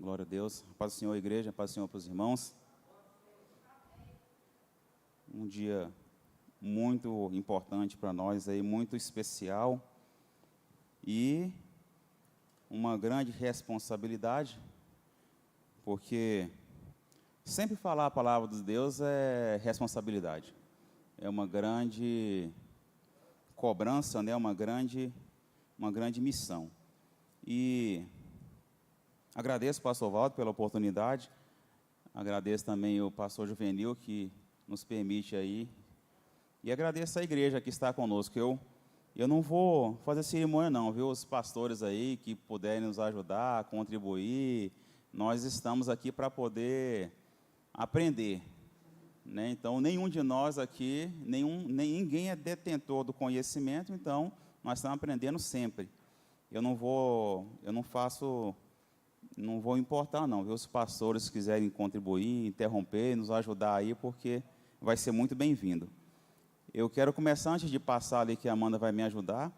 Glória a Deus. Paz do Senhor, igreja, paz do Senhor para os irmãos. Um dia muito importante para nós, aí, muito especial. E uma grande responsabilidade, porque sempre falar a palavra de Deus é responsabilidade. É uma grande cobrança, né? uma grande missão. E agradeço o pastor Valdo pela oportunidade, agradeço também o pastor Juvenil, que nos permite aí, e agradeço a igreja que está conosco. Eu não vou fazer cerimônia não, viu? Os pastores aí que puderem nos ajudar, contribuir, nós estamos aqui para poder aprender, né? Então, nenhum de nós aqui, ninguém é detentor do conhecimento, então, nós estamos aprendendo sempre. Eu não vou importar não, viu? Os pastores quiserem contribuir, interromper, nos ajudar aí, porque vai ser muito bem-vindo. Eu quero começar, antes de passar ali, que a Amanda vai me ajudar,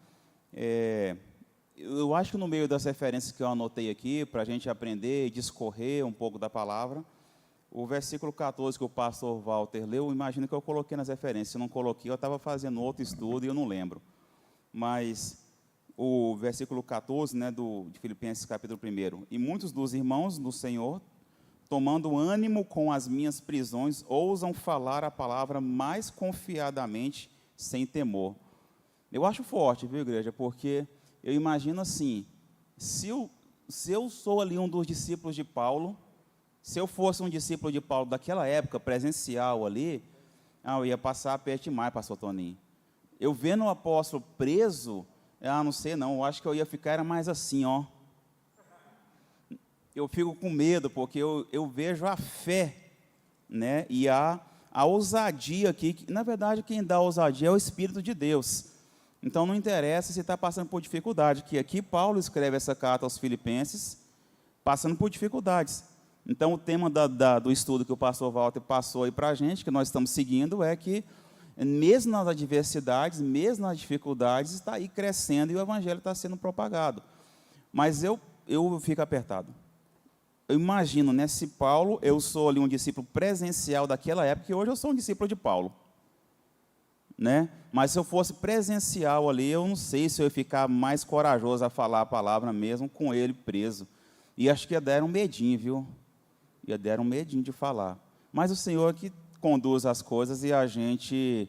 eu acho que no meio das referências que eu anotei aqui, para a gente aprender e discorrer um pouco da palavra, o versículo 14 que o pastor Walter leu, eu imagino que eu coloquei nas referências. Se não coloquei, eu estava fazendo outro estudo e eu não lembro. Mas o versículo 14, né, de Filipenses capítulo 1, e muitos dos irmãos do Senhor, tomando ânimo com as minhas prisões, ousam falar a palavra mais confiadamente, sem temor. Eu acho forte, viu, igreja? Porque eu imagino assim, se eu sou ali um dos discípulos de Paulo, se eu fosse um discípulo de Paulo daquela época, presencial ali, eu ia passar perto demais, pastor Toninho. Eu vendo o apóstolo preso, não sei não, eu acho que eu ia ficar era mais assim, ó. Eu fico com medo, porque eu vejo a fé, né, e a ousadia aqui, que, na verdade, quem dá a ousadia é o Espírito de Deus. Então, não interessa se está passando por dificuldade, que aqui Paulo escreve essa carta aos Filipenses, passando por dificuldades. Então, o tema do estudo que o pastor Walter passou aí para a gente, que nós estamos seguindo, é que, mesmo nas adversidades, mesmo nas dificuldades, está aí crescendo e o evangelho está sendo propagado. Mas eu fico apertado. Eu imagino, né, se Paulo, eu sou ali um discípulo presencial daquela época, e hoje eu sou um discípulo de Paulo, né? Mas se eu fosse presencial ali, eu não sei se eu ia ficar mais corajoso a falar a palavra mesmo com ele preso. E acho que ia dar um medinho, viu? Ia dar um medinho de falar. Mas o Senhor que conduz as coisas e a gente,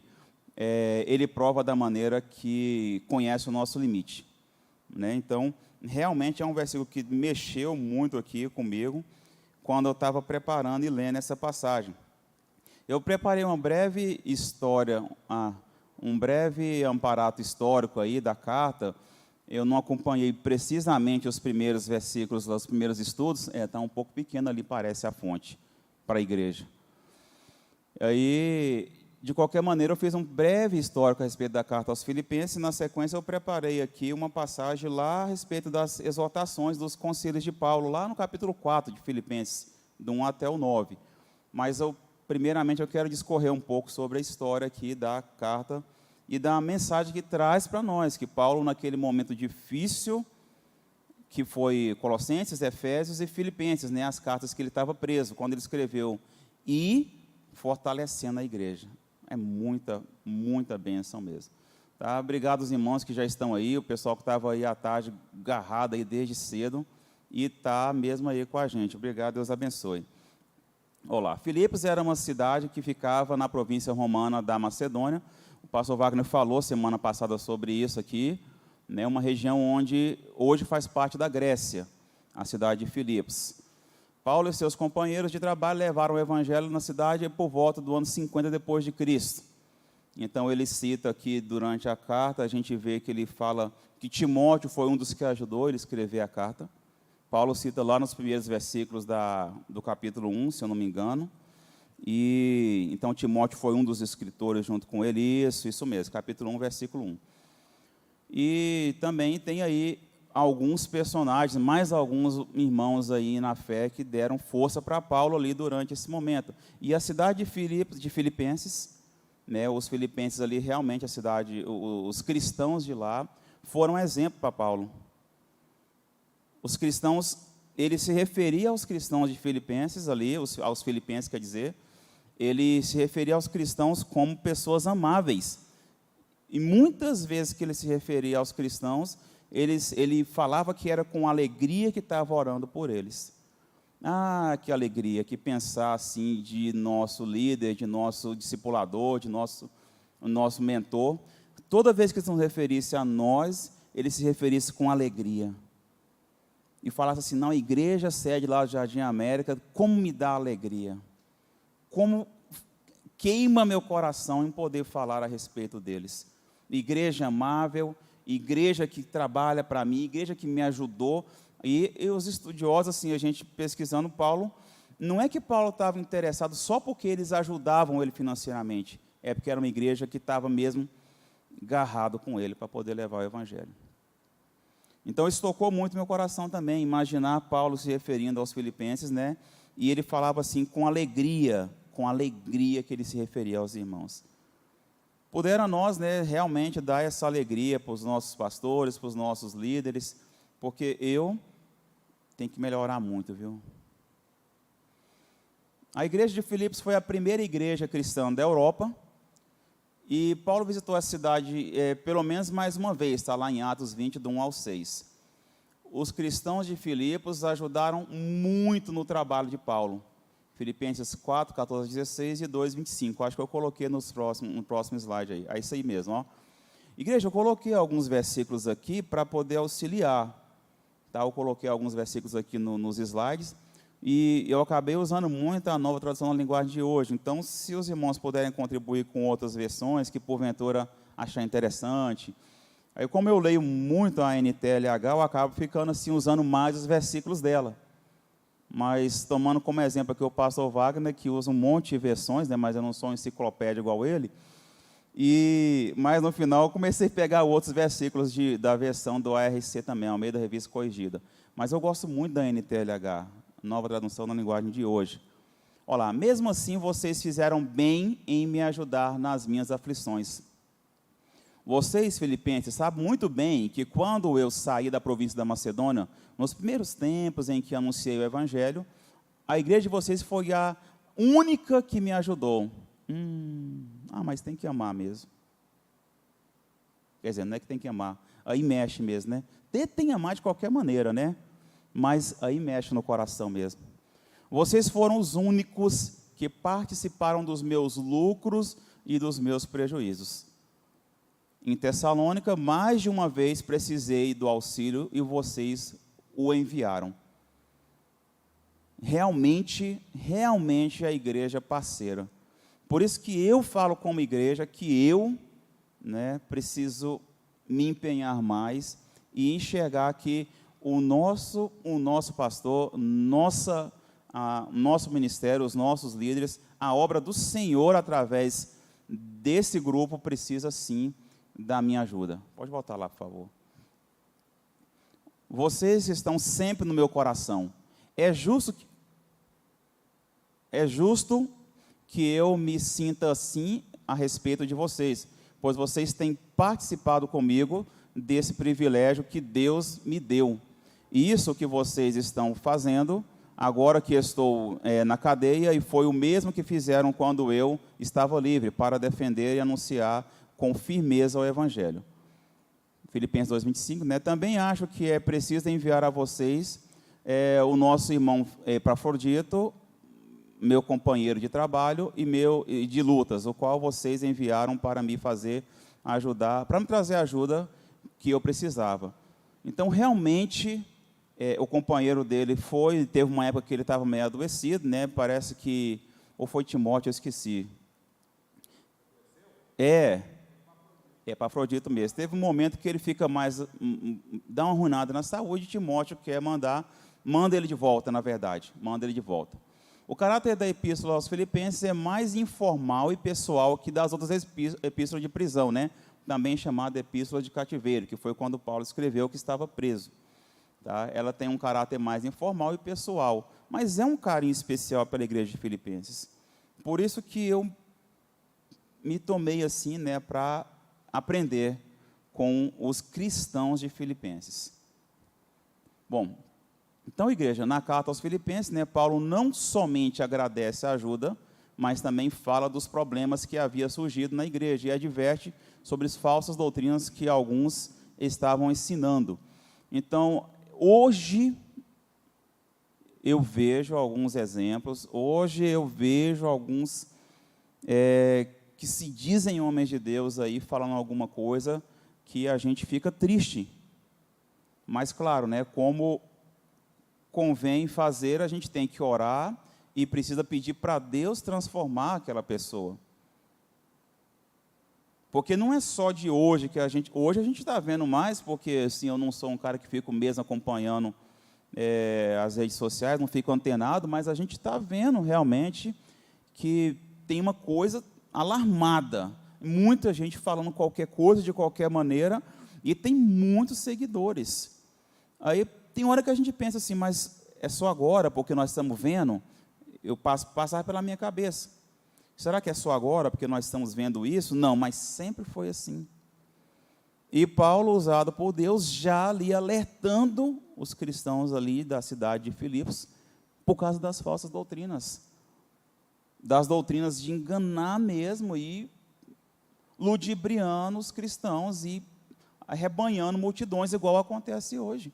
Ele prova da maneira que conhece o nosso limite, né? Então, realmente é um versículo que mexeu muito aqui comigo, quando eu estava preparando e lendo essa passagem. Eu preparei uma breve história, um breve amparato histórico aí da carta. Eu não acompanhei precisamente os primeiros versículos, os primeiros estudos, está um pouco pequeno ali, parece a fonte, para a igreja. Aí, de qualquer maneira, eu fiz um breve histórico a respeito da carta aos Filipenses, e na sequência eu preparei aqui uma passagem lá a respeito das exortações dos concílios de Paulo, lá no capítulo 4 de Filipenses, do 1 até o 9. Mas, primeiramente, eu quero discorrer um pouco sobre a história aqui da carta e da mensagem que traz para nós, que Paulo, naquele momento difícil, que foi Colossenses, Efésios e Filipenses, né, as cartas que ele estava preso, quando ele escreveu, e fortalecendo a igreja. É muita, muita bênção mesmo. Tá? Obrigado aos irmãos que já estão aí, o pessoal que estava aí à tarde, agarrado aí desde cedo, e está mesmo aí com a gente. Obrigado, Deus abençoe. Olá, Filipos era uma cidade que ficava na província romana da Macedônia. O pastor Wagner falou semana passada sobre isso aqui, né, uma região onde hoje faz parte da Grécia, a cidade de Filipos. Paulo e seus companheiros de trabalho levaram o evangelho na cidade por volta do ano 50 depois de Cristo. Então, ele cita aqui, durante a carta, a gente vê que ele fala que Timóteo foi um dos que ajudou ele a escrever a carta. Paulo cita lá nos primeiros versículos do capítulo 1, se eu não me engano. E, então, Timóteo foi um dos escritores junto com ele. Isso mesmo, capítulo 1, versículo 1. E também tem aí alguns personagens, mais alguns irmãos aí na fé que deram força para Paulo ali durante esse momento. E a cidade de Filipenses, né, os filipenses ali, realmente a cidade, os cristãos de lá, foram exemplo para Paulo. Os cristãos ele se referia aos cristãos de Filipenses, ali, aos filipenses, quer dizer, ele se referia aos cristãos como pessoas amáveis. E muitas vezes que ele se referia aos cristãos, ele falava que era com alegria que estava orando por eles. Ah, que alegria, que pensar assim de nosso líder, de nosso discipulador, de nosso mentor. Toda vez que ele se referisse a nós, ele se referisse com alegria. E falasse assim, não, a igreja sede lá do Jardim América, como me dá alegria. Como queima meu coração em poder falar a respeito deles. Igreja amável, igreja que trabalha para mim, igreja que me ajudou. E os estudiosos, assim, a gente pesquisando Paulo, não é que Paulo estava interessado só porque eles ajudavam ele financeiramente, é porque era uma igreja que estava mesmo agarrado com ele para poder levar o evangelho. Então isso tocou muito meu coração também, imaginar Paulo se referindo aos filipenses, né? E ele falava assim com alegria que ele se referia aos irmãos. Pudera nós, né, realmente dar essa alegria para os nossos pastores, para os nossos líderes, porque eu tenho que melhorar muito, viu? A igreja de Filipos foi a primeira igreja cristã da Europa, e Paulo visitou a cidade pelo menos mais uma vez, está lá em Atos 20, do 1 ao 6. Os cristãos de Filipos ajudaram muito no trabalho de Paulo. Filipenses 4, 14 a 16 e 2, 25. Acho que eu coloquei no próximo slide aí. É isso aí mesmo, ó. Igreja, eu coloquei alguns versículos aqui para poder auxiliar. Tá? Eu coloquei alguns versículos aqui nos slides. E eu acabei usando muito a nova tradução da linguagem de hoje. Então, se os irmãos puderem contribuir com outras versões, que porventura achar interessante. Aí, como eu leio muito a NTLH, eu acabo ficando assim, usando mais os versículos dela. Mas, tomando como exemplo aqui o pastor Wagner, que usa um monte de versões, né, mas eu não sou uma enciclopédia igual ele. Mas, no final, eu comecei a pegar outros versículos da versão do ARC também, ao meio da revista corrigida. Mas eu gosto muito da NTLH, nova tradução na linguagem de hoje. Olha lá, mesmo assim, vocês fizeram bem em me ajudar nas minhas aflições. Vocês, filipenses, sabem muito bem que quando eu saí da província da Macedônia, nos primeiros tempos em que anunciei o Evangelho, a igreja de vocês foi a única que me ajudou. Mas tem que amar mesmo. Quer dizer, não é que tem que amar, aí mexe mesmo, né? Tem que amar de qualquer maneira, né? Mas aí mexe no coração mesmo. Vocês foram os únicos que participaram dos meus lucros e dos meus prejuízos. Em Tessalônica, mais de uma vez precisei do auxílio e vocês o enviaram. Realmente a igreja é parceira. Por isso que eu falo como igreja que eu, né, preciso me empenhar mais e enxergar que o nosso pastor, nosso ministério, os nossos líderes, a obra do Senhor através desse grupo precisa sim da minha ajuda. Pode voltar lá, por favor. Vocês estão sempre no meu coração. É justo que eu me sinta assim a respeito de vocês, pois vocês têm participado comigo desse privilégio que Deus me deu. E isso que vocês estão fazendo, agora que estou na cadeia, e foi o mesmo que fizeram quando eu estava livre, para defender e anunciar com firmeza o Evangelho. Filipenses 2, 25, né? Também acho que é preciso enviar a vocês o nosso irmão Epafrodito, meu companheiro de trabalho e de lutas, o qual vocês enviaram para me para me trazer a ajuda que eu precisava. Então, realmente, o companheiro dele teve uma época que ele estava meio adoecido, né? Parece que, ou foi Timóteo, eu esqueci. Epafrodito mesmo. Teve um momento que ele fica mais, dá uma arruinada na saúde, Timóteo quer manda ele de volta, na verdade, manda ele de volta. O caráter da epístola aos Filipenses é mais informal e pessoal que das outras epístolas de prisão, né? Também chamada epístola de cativeiro, que foi quando Paulo escreveu que estava preso. Tá? Ela tem um caráter mais informal e pessoal, mas é um carinho especial pela igreja de Filipenses. Por isso que eu me tomei assim, né, para aprender com os cristãos de Filipenses. Bom, Então, igreja, na carta aos Filipenses, né, Paulo não somente agradece a ajuda, mas também fala dos problemas que havia surgido na igreja e adverte sobre as falsas doutrinas que alguns estavam ensinando. Então, hoje eu vejo alguns exemplos, hoje eu vejo alguns que se dizem homens de Deus aí falando alguma coisa que a gente fica triste. Mas, claro, né, como convém fazer, a gente tem que orar e precisa pedir para Deus transformar aquela pessoa. Porque não é só de hoje que hoje a gente está vendo mais, porque assim, eu não sou um cara que fico mesmo acompanhando as redes sociais, não fico antenado, mas a gente está vendo realmente que tem uma coisa alarmada, muita gente falando qualquer coisa, de qualquer maneira, e tem muitos seguidores. Aí tem hora que a gente pensa assim, mas é só agora, porque nós estamos vendo? Passar pela minha cabeça. Será que é só agora, porque nós estamos vendo isso? Não, mas sempre foi assim. E Paulo, usado por Deus, já ali alertando os cristãos ali da cidade de Filipos, por causa das falsas doutrinas. Das doutrinas de enganar mesmo e ludibriando os cristãos e arrebanhando multidões, igual acontece hoje.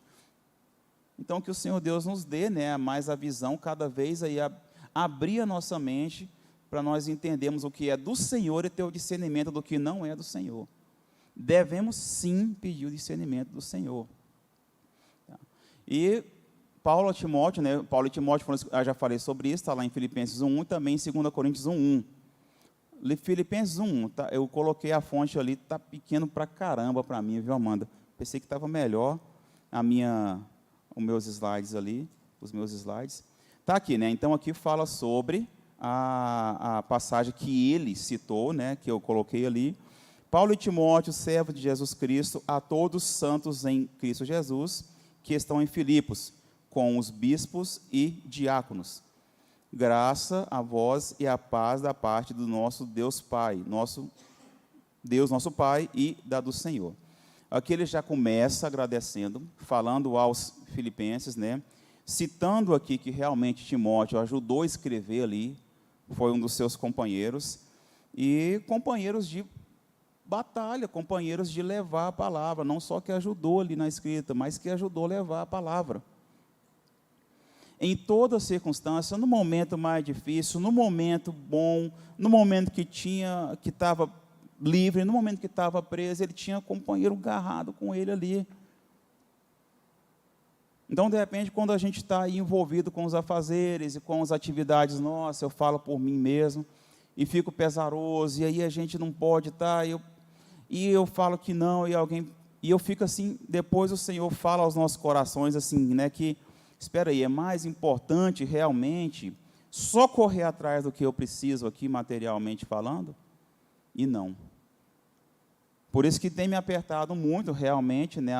Então, que o Senhor Deus nos dê, né, mais a visão, cada vez aí abrir a nossa mente para nós entendermos o que é do Senhor e ter o discernimento do que não é do Senhor. Devemos sim pedir o discernimento do Senhor. E Paulo e Timóteo, né, Paulo e Timóteo, eu já falei sobre isso, está lá em Filipenses 1:1 e também em 2 Coríntios 1:1. Filipenses 1:1, tá, eu coloquei a fonte ali, está pequeno para caramba para mim, viu, Amanda? Pensei que estava melhor os meus slides ali, os meus slides. Está aqui, né? Então aqui fala sobre a passagem que ele citou, né, que eu coloquei ali. Paulo e Timóteo, servos de Jesus Cristo, a todos os santos em Cristo Jesus, que estão em Filipos, com os bispos e diáconos. Graça a vós e a paz da parte do nosso Deus Pai, nosso Pai e da do Senhor. Aqui ele já começa agradecendo, falando aos filipenses, né, citando aqui que realmente Timóteo ajudou a escrever ali, foi um dos seus companheiros, e companheiros de batalha, companheiros de levar a palavra, não só que ajudou ali na escrita, mas que ajudou a levar a palavra. Em toda circunstância, no momento mais difícil, no momento bom, no momento que estava livre, no momento que estava preso, ele tinha um companheiro agarrado com ele ali. Então, de repente, quando a gente está envolvido com os afazeres e com as atividades nossas, eu falo por mim mesmo, e fico pesaroso, e aí a gente não pode estar, e eu falo que não, e eu fico assim, depois o Senhor fala aos nossos corações assim, né, que, espera aí, é mais importante realmente só correr atrás do que eu preciso aqui, materialmente falando? E não. Por isso que tem me apertado muito realmente, né,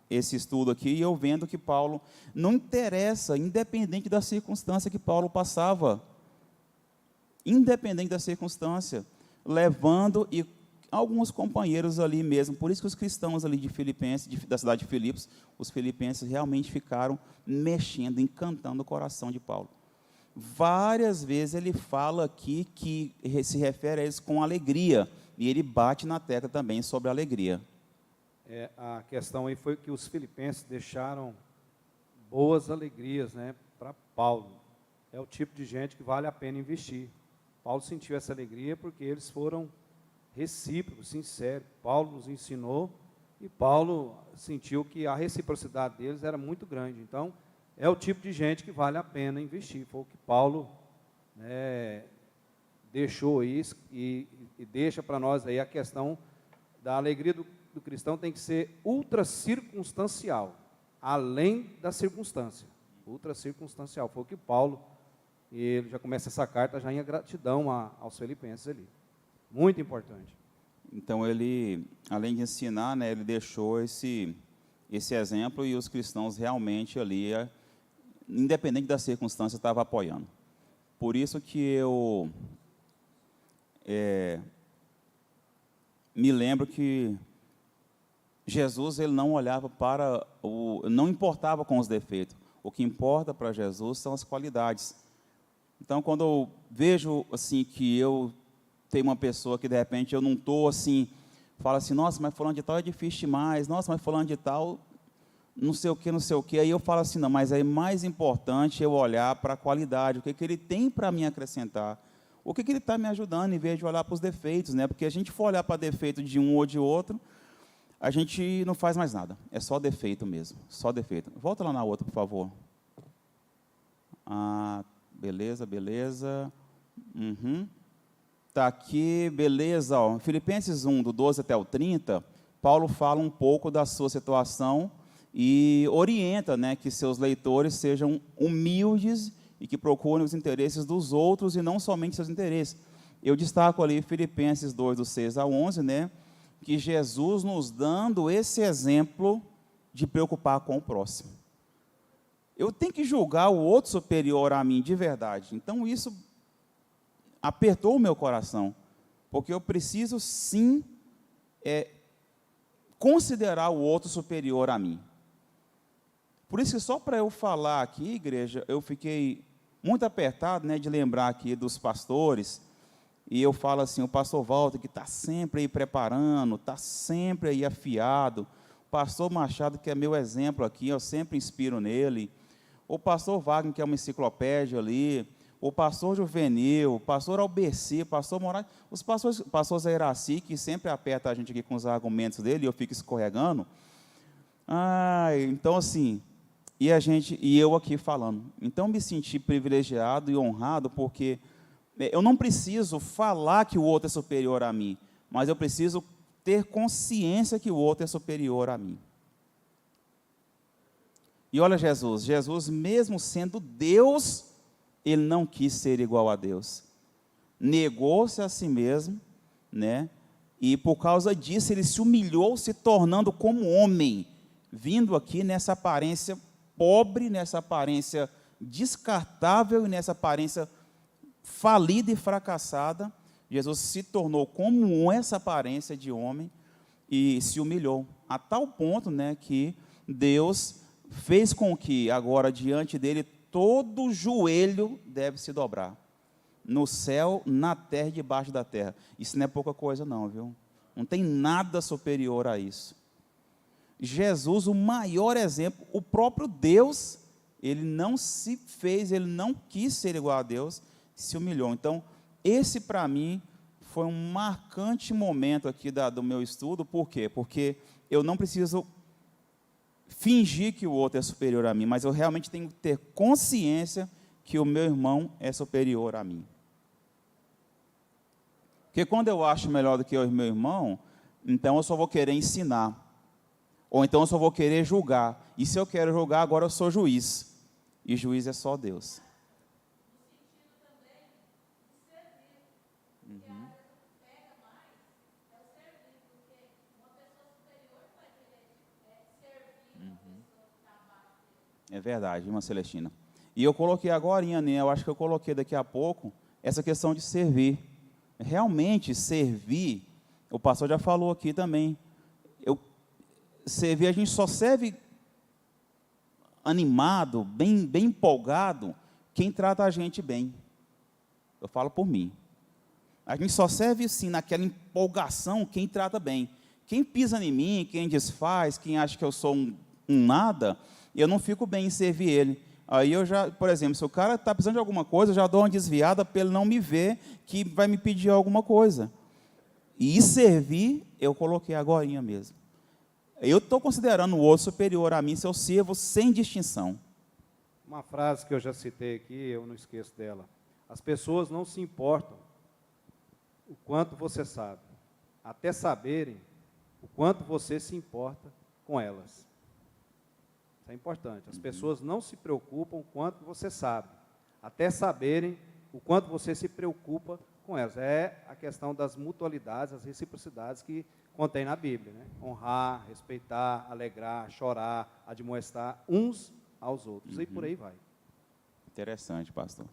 esse estudo aqui, e eu vendo que Paulo não interessa, independente da circunstância que Paulo passava, independente da circunstância, levando e alguns companheiros ali mesmo, por isso que os cristãos ali de Filipenses, da cidade de Filipos, os filipenses realmente ficaram mexendo, encantando o coração de Paulo. Várias vezes ele fala aqui que se refere a isso com alegria, e ele bate na tecla também sobre a alegria. A questão aí foi que os filipenses deixaram boas alegrias, né, para Paulo. É o tipo de gente que vale a pena investir. Paulo sentiu essa alegria porque eles foram recíprocos, sinceros. Paulo nos ensinou e Paulo sentiu que a reciprocidade deles era muito grande. Então, é o tipo de gente que vale a pena investir. Foi o que Paulo, né, deixou isso e deixa para nós aí a questão da alegria do cristão tem que ser ultra circunstancial, além da circunstância. Ultra circunstancial. Foi o que Paulo, e ele já começa essa carta já em gratidão aos filipenses ali. Muito importante. Então ele, além de ensinar, né, ele deixou esse exemplo e os cristãos realmente ali, independente da circunstância, estavam apoiando. Por isso que eu me lembro que Jesus ele não olhava não importava com os defeitos. O que importa para Jesus são as qualidades. Então, quando eu vejo assim que eu tenho uma pessoa que de repente eu não estou assim, fala assim, nossa, mas fulano de tal é difícil demais, nossa, mas fulano de tal, não sei o que, aí eu falo assim, não, mas é mais importante eu olhar para a qualidade, o que ele tem para me acrescentar, o que ele está me ajudando, em vez de olhar para os defeitos, né? Porque a gente for olhar para defeito de um ou de outro, a gente não faz mais nada, é só defeito mesmo, só defeito. Volta lá na outra, por favor. Ah, beleza, beleza. Tá aqui, beleza. Ó. Filipenses 1, do 12 até o 30, Paulo fala um pouco da sua situação e orienta, né, que seus leitores sejam humildes e que procurem os interesses dos outros e não somente seus interesses. Eu destaco ali Filipenses 2, do 6 ao 11, né, que Jesus nos dando esse exemplo de preocupar com o próximo. Eu tenho que julgar o outro superior a mim de verdade. Então, isso apertou o meu coração, porque eu preciso, sim, considerar o outro superior a mim. Por isso que só para eu falar aqui, igreja, eu fiquei muito apertado, né, de lembrar aqui dos pastores, e eu falo assim, o pastor Walter, que está sempre aí preparando, está sempre aí afiado, o pastor Machado, que é meu exemplo aqui, eu sempre inspiro nele, o pastor Wagner, que é uma enciclopédia ali, o pastor Juvenil, o pastor Alberci, o pastor Moraes, os pastores, o pastor Zé Iraci, que sempre aperta a gente aqui com os argumentos dele, e eu fico escorregando. Então assim, e eu aqui falando. Então me senti privilegiado e honrado, porque eu não preciso falar que o outro é superior a mim, mas eu preciso ter consciência que o outro é superior a mim. E olha Jesus mesmo sendo Deus, ele não quis ser igual a Deus. Negou-se a si mesmo, né? E por causa disso ele se humilhou, se tornando como homem, vindo aqui nessa aparência pobre, nessa aparência descartável e nessa aparência falida e fracassada. Jesus se tornou como essa aparência de homem e se humilhou, a tal ponto, né, que Deus fez com que agora diante dele todo joelho deve se dobrar, no céu, na terra e debaixo da terra. Isso não é pouca coisa não, viu? Não tem nada superior a isso. Jesus, o maior exemplo, o próprio Deus, ele não se fez, ele não quis ser igual a Deus, se humilhou. Então, esse para mim foi um marcante momento aqui do meu estudo. Por quê? Porque eu não preciso fingir que o outro é superior a mim, mas eu realmente tenho que ter consciência que o meu irmão é superior a mim. Porque quando eu acho melhor do que o meu irmão, então eu só vou querer ensinar, ou então eu só vou querer julgar, e se eu quero julgar, agora eu sou juiz, e juiz é só Deus. É verdade, irmã Celestina. E eu coloquei agora, né, eu acho que eu coloquei daqui a pouco, essa questão de servir. Realmente, servir, o pastor já falou aqui também, servir, a gente só serve animado, bem empolgado, quem trata a gente bem. Eu falo por mim. A gente só serve, sim, naquela empolgação, quem trata bem. Quem pisa em mim, quem desfaz, quem acha que eu sou um nada, eu não fico bem em servir ele. Aí eu já, por exemplo, se o cara está precisando de alguma coisa, eu já dou uma desviada para ele não me ver que vai me pedir alguma coisa. E servir, eu coloquei agorinha mesmo. Eu estou considerando o outro superior a mim se eu sirvo sem distinção. Uma frase que eu já citei aqui, eu não esqueço dela. As pessoas não se importam o quanto você sabe, até saberem o quanto você se importa com elas. Isso é importante. As pessoas não se preocupam o quanto você sabe, até saberem o quanto você se preocupa com elas. É a questão das mutualidades, as reciprocidades que contém na Bíblia, né? Honrar, respeitar, alegrar, chorar, admoestar uns aos outros. E por aí vai. Interessante, pastor.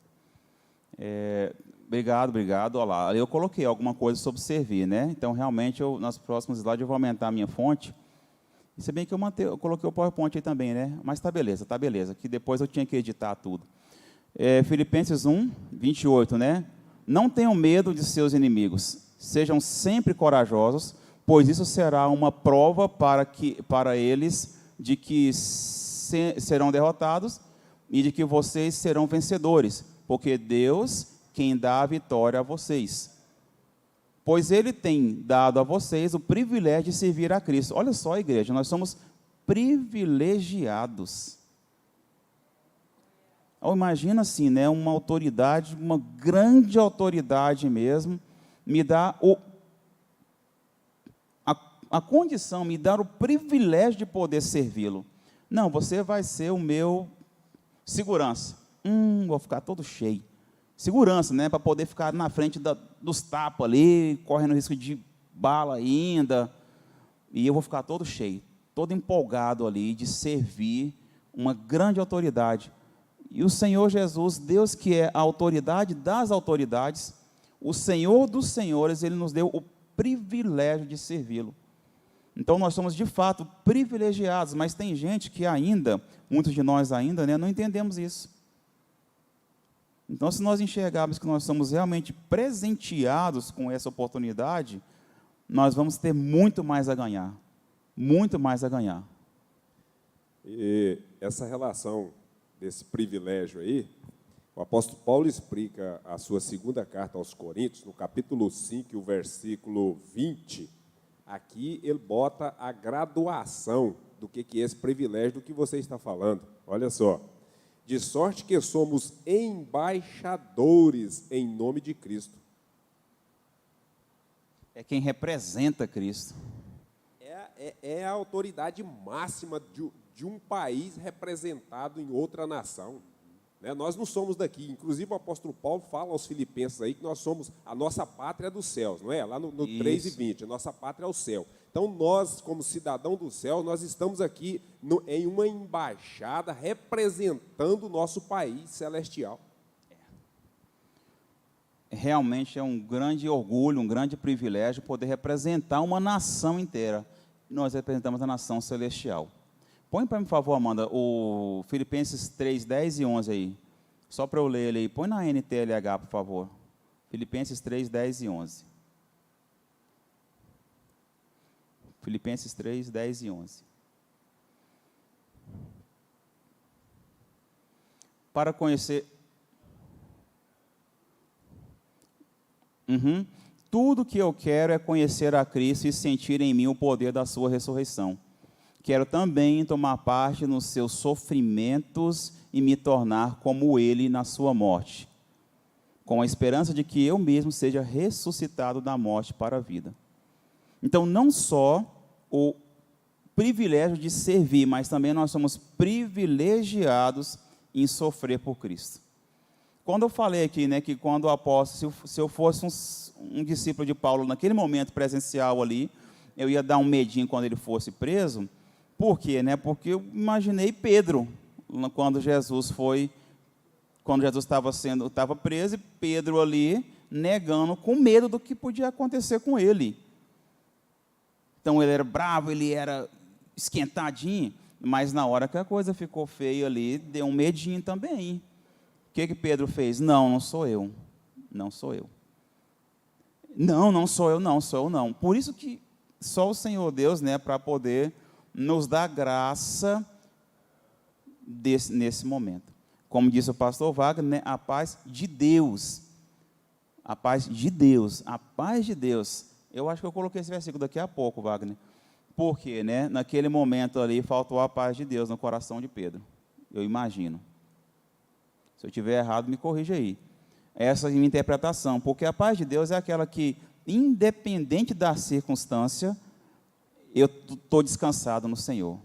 Obrigado. Olha lá, eu coloquei alguma coisa sobre servir, né? Então, realmente, nas próximas slides eu vou aumentar a minha fonte. Se bem que eu coloquei o PowerPoint aí também, né? Mas tá beleza, que depois eu tinha que editar tudo. Filipenses 1, 28, né? Não tenham medo de seus inimigos, sejam sempre corajosos, pois isso será uma prova para eles de que serão derrotados e de que vocês serão vencedores, porque Deus quem dá a vitória a vocês. Pois Ele tem dado a vocês o privilégio de servir a Cristo. Olha só, igreja, nós somos privilegiados. Imagina assim, né, uma autoridade, uma grande autoridade mesmo, me dá a condição, me dar o privilégio de poder servi-lo. Não, você vai ser o meu segurança. Vou ficar todo cheio. Segurança, né, para poder ficar na frente dos tapas ali, correndo risco de bala ainda, e eu vou ficar todo cheio, todo empolgado ali de servir uma grande autoridade. E o Senhor Jesus, Deus que é a autoridade das autoridades, o Senhor dos senhores, Ele nos deu o privilégio de servi-lo. Então nós somos de fato privilegiados, mas tem gente que ainda, muitos de nós ainda, né, não entendemos isso. Então, se nós enxergarmos que nós somos realmente presenteados com essa oportunidade, nós vamos ter muito mais a ganhar. Muito mais a ganhar. E essa relação desse privilégio aí, o apóstolo Paulo explica a sua segunda carta aos Coríntios, no capítulo 5, o versículo 20. Aqui ele bota a graduação do que é esse privilégio do que você está falando. Olha só. De sorte que somos embaixadores em nome de Cristo. É quem representa Cristo. É a autoridade máxima de um país representado em outra nação. Né? Nós não somos daqui. Inclusive, o apóstolo Paulo fala aos filipenses aí que nós somos a nossa pátria dos céus, não é? Lá no 3:20, a nossa pátria é o céu. Então, nós, como cidadão do céu, nós estamos aqui em uma embaixada representando o nosso país celestial. Realmente é um grande orgulho, um grande privilégio poder representar uma nação inteira. Nós representamos a nação celestial. Põe para mim, por favor, Amanda, o Filipenses 3, 10 e 11 aí. Só para eu ler ele aí. Põe na NTLH, por favor. Filipenses 3, 10 e 11. Filipenses 3, 10 e 11. Para conhecer... Tudo que eu quero é conhecer a Cristo e sentir em mim o poder da sua ressurreição. Quero também tomar parte nos seus sofrimentos e me tornar como ele na sua morte, com a esperança de que eu mesmo seja ressuscitado da morte para a vida. Então, não só o privilégio de servir, mas também nós somos privilegiados em sofrer por Cristo. Quando eu falei aqui, né, que quando o apóstolo, se eu fosse um discípulo de Paulo naquele momento presencial ali, eu ia dar um medinho quando ele fosse preso. Por quê? Né? Porque eu imaginei Pedro, quando Jesus estava preso, e Pedro ali negando, com medo do que podia acontecer com ele. Então ele era bravo, ele era esquentadinho, mas na hora que a coisa ficou feia ali, deu um medinho também. O que Pedro fez? Não sou eu. Não sou eu. Não sou eu não. Por isso que só o Senhor Deus, né, para poder nos dar graça nesse momento. Como disse o pastor Wagner, né, a paz de Deus. A paz de Deus. A paz de Deus. Eu acho que eu coloquei esse versículo daqui a pouco, Wagner. Porque, né, naquele momento ali, faltou a paz de Deus no coração de Pedro. Eu imagino. Se eu estiver errado, me corrija aí. Essa é a minha interpretação. Porque a paz de Deus é aquela que, independente da circunstância, eu estou descansado no Senhor.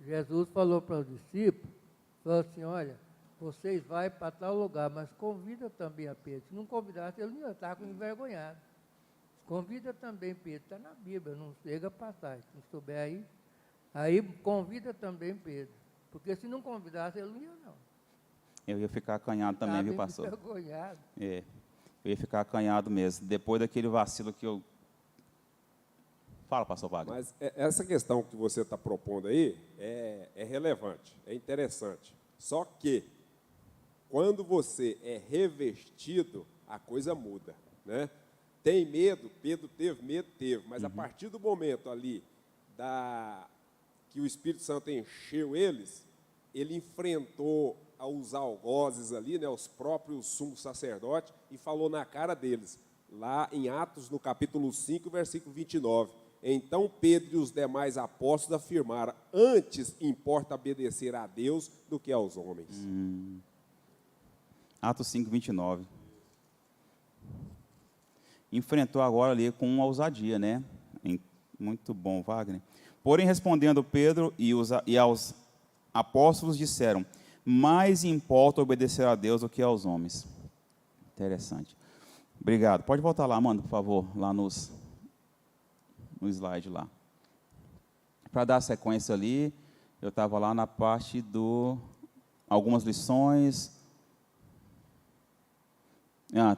Jesus falou para os discípulos, falou assim, olha, vocês vão para tal lugar, mas convida também a Pedro. Se não convidasse, ele não ia estar envergonhado. Convida também Pedro, está na Bíblia, não chega a passar. Se não souber aí convida também Pedro. Porque se não convidasse, ele não ia não. Eu ia ficar acanhado também, viu, pastor? Envergonhado. É, eu ia ficar acanhado mesmo. Depois daquele vacilo que eu... Fala, pastor Wagner. Mas essa questão que você está propondo aí é relevante, é interessante. Só que, quando você é revestido, a coisa muda, né? Tem medo? Pedro teve medo? Teve. Mas a partir do momento ali que o Espírito Santo encheu eles, ele enfrentou os algozes ali, né, os próprios sumos sacerdotes, e falou na cara deles, lá em Atos, no capítulo 5, versículo 29. Então Pedro e os demais apóstolos afirmaram, antes importa obedecer a Deus do que aos homens. Atos 5, 29. Enfrentou agora ali com uma ousadia, né? Muito bom, Wagner. Porém, respondendo Pedro e aos apóstolos disseram, mais importa obedecer a Deus do que aos homens. Interessante. Obrigado. Pode voltar lá, Amanda, por favor, lá no slide lá. Para dar sequência ali, eu estava lá na parte algumas lições.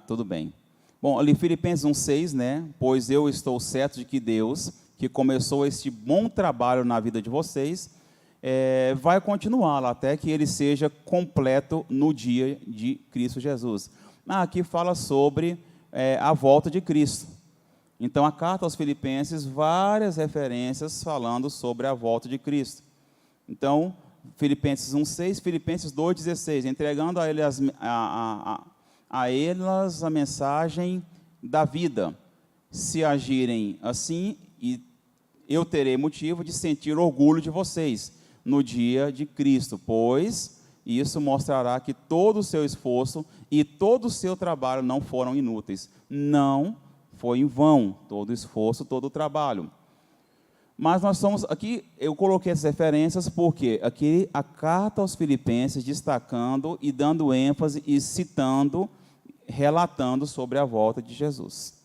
Tudo bem. Bom, ali Filipenses 1,6, né? Pois eu estou certo de que Deus, que começou este bom trabalho na vida de vocês, vai continuá-lo até que ele seja completo no dia de Cristo Jesus. Aqui fala sobre a volta de Cristo. Então, a carta aos Filipenses, várias referências falando sobre a volta de Cristo. Então, Filipenses 1,6, Filipenses 2,16, entregando a elas a mensagem da vida. Se agirem assim, eu terei motivo de sentir orgulho de vocês no dia de Cristo, pois isso mostrará que todo o seu esforço e todo o seu trabalho não foram inúteis. Não foi em vão todo o esforço, todo o trabalho. Mas nós somos, aqui eu coloquei essas referências porque aqui a carta aos Filipenses destacando e dando ênfase e citando, relatando sobre a volta de Jesus.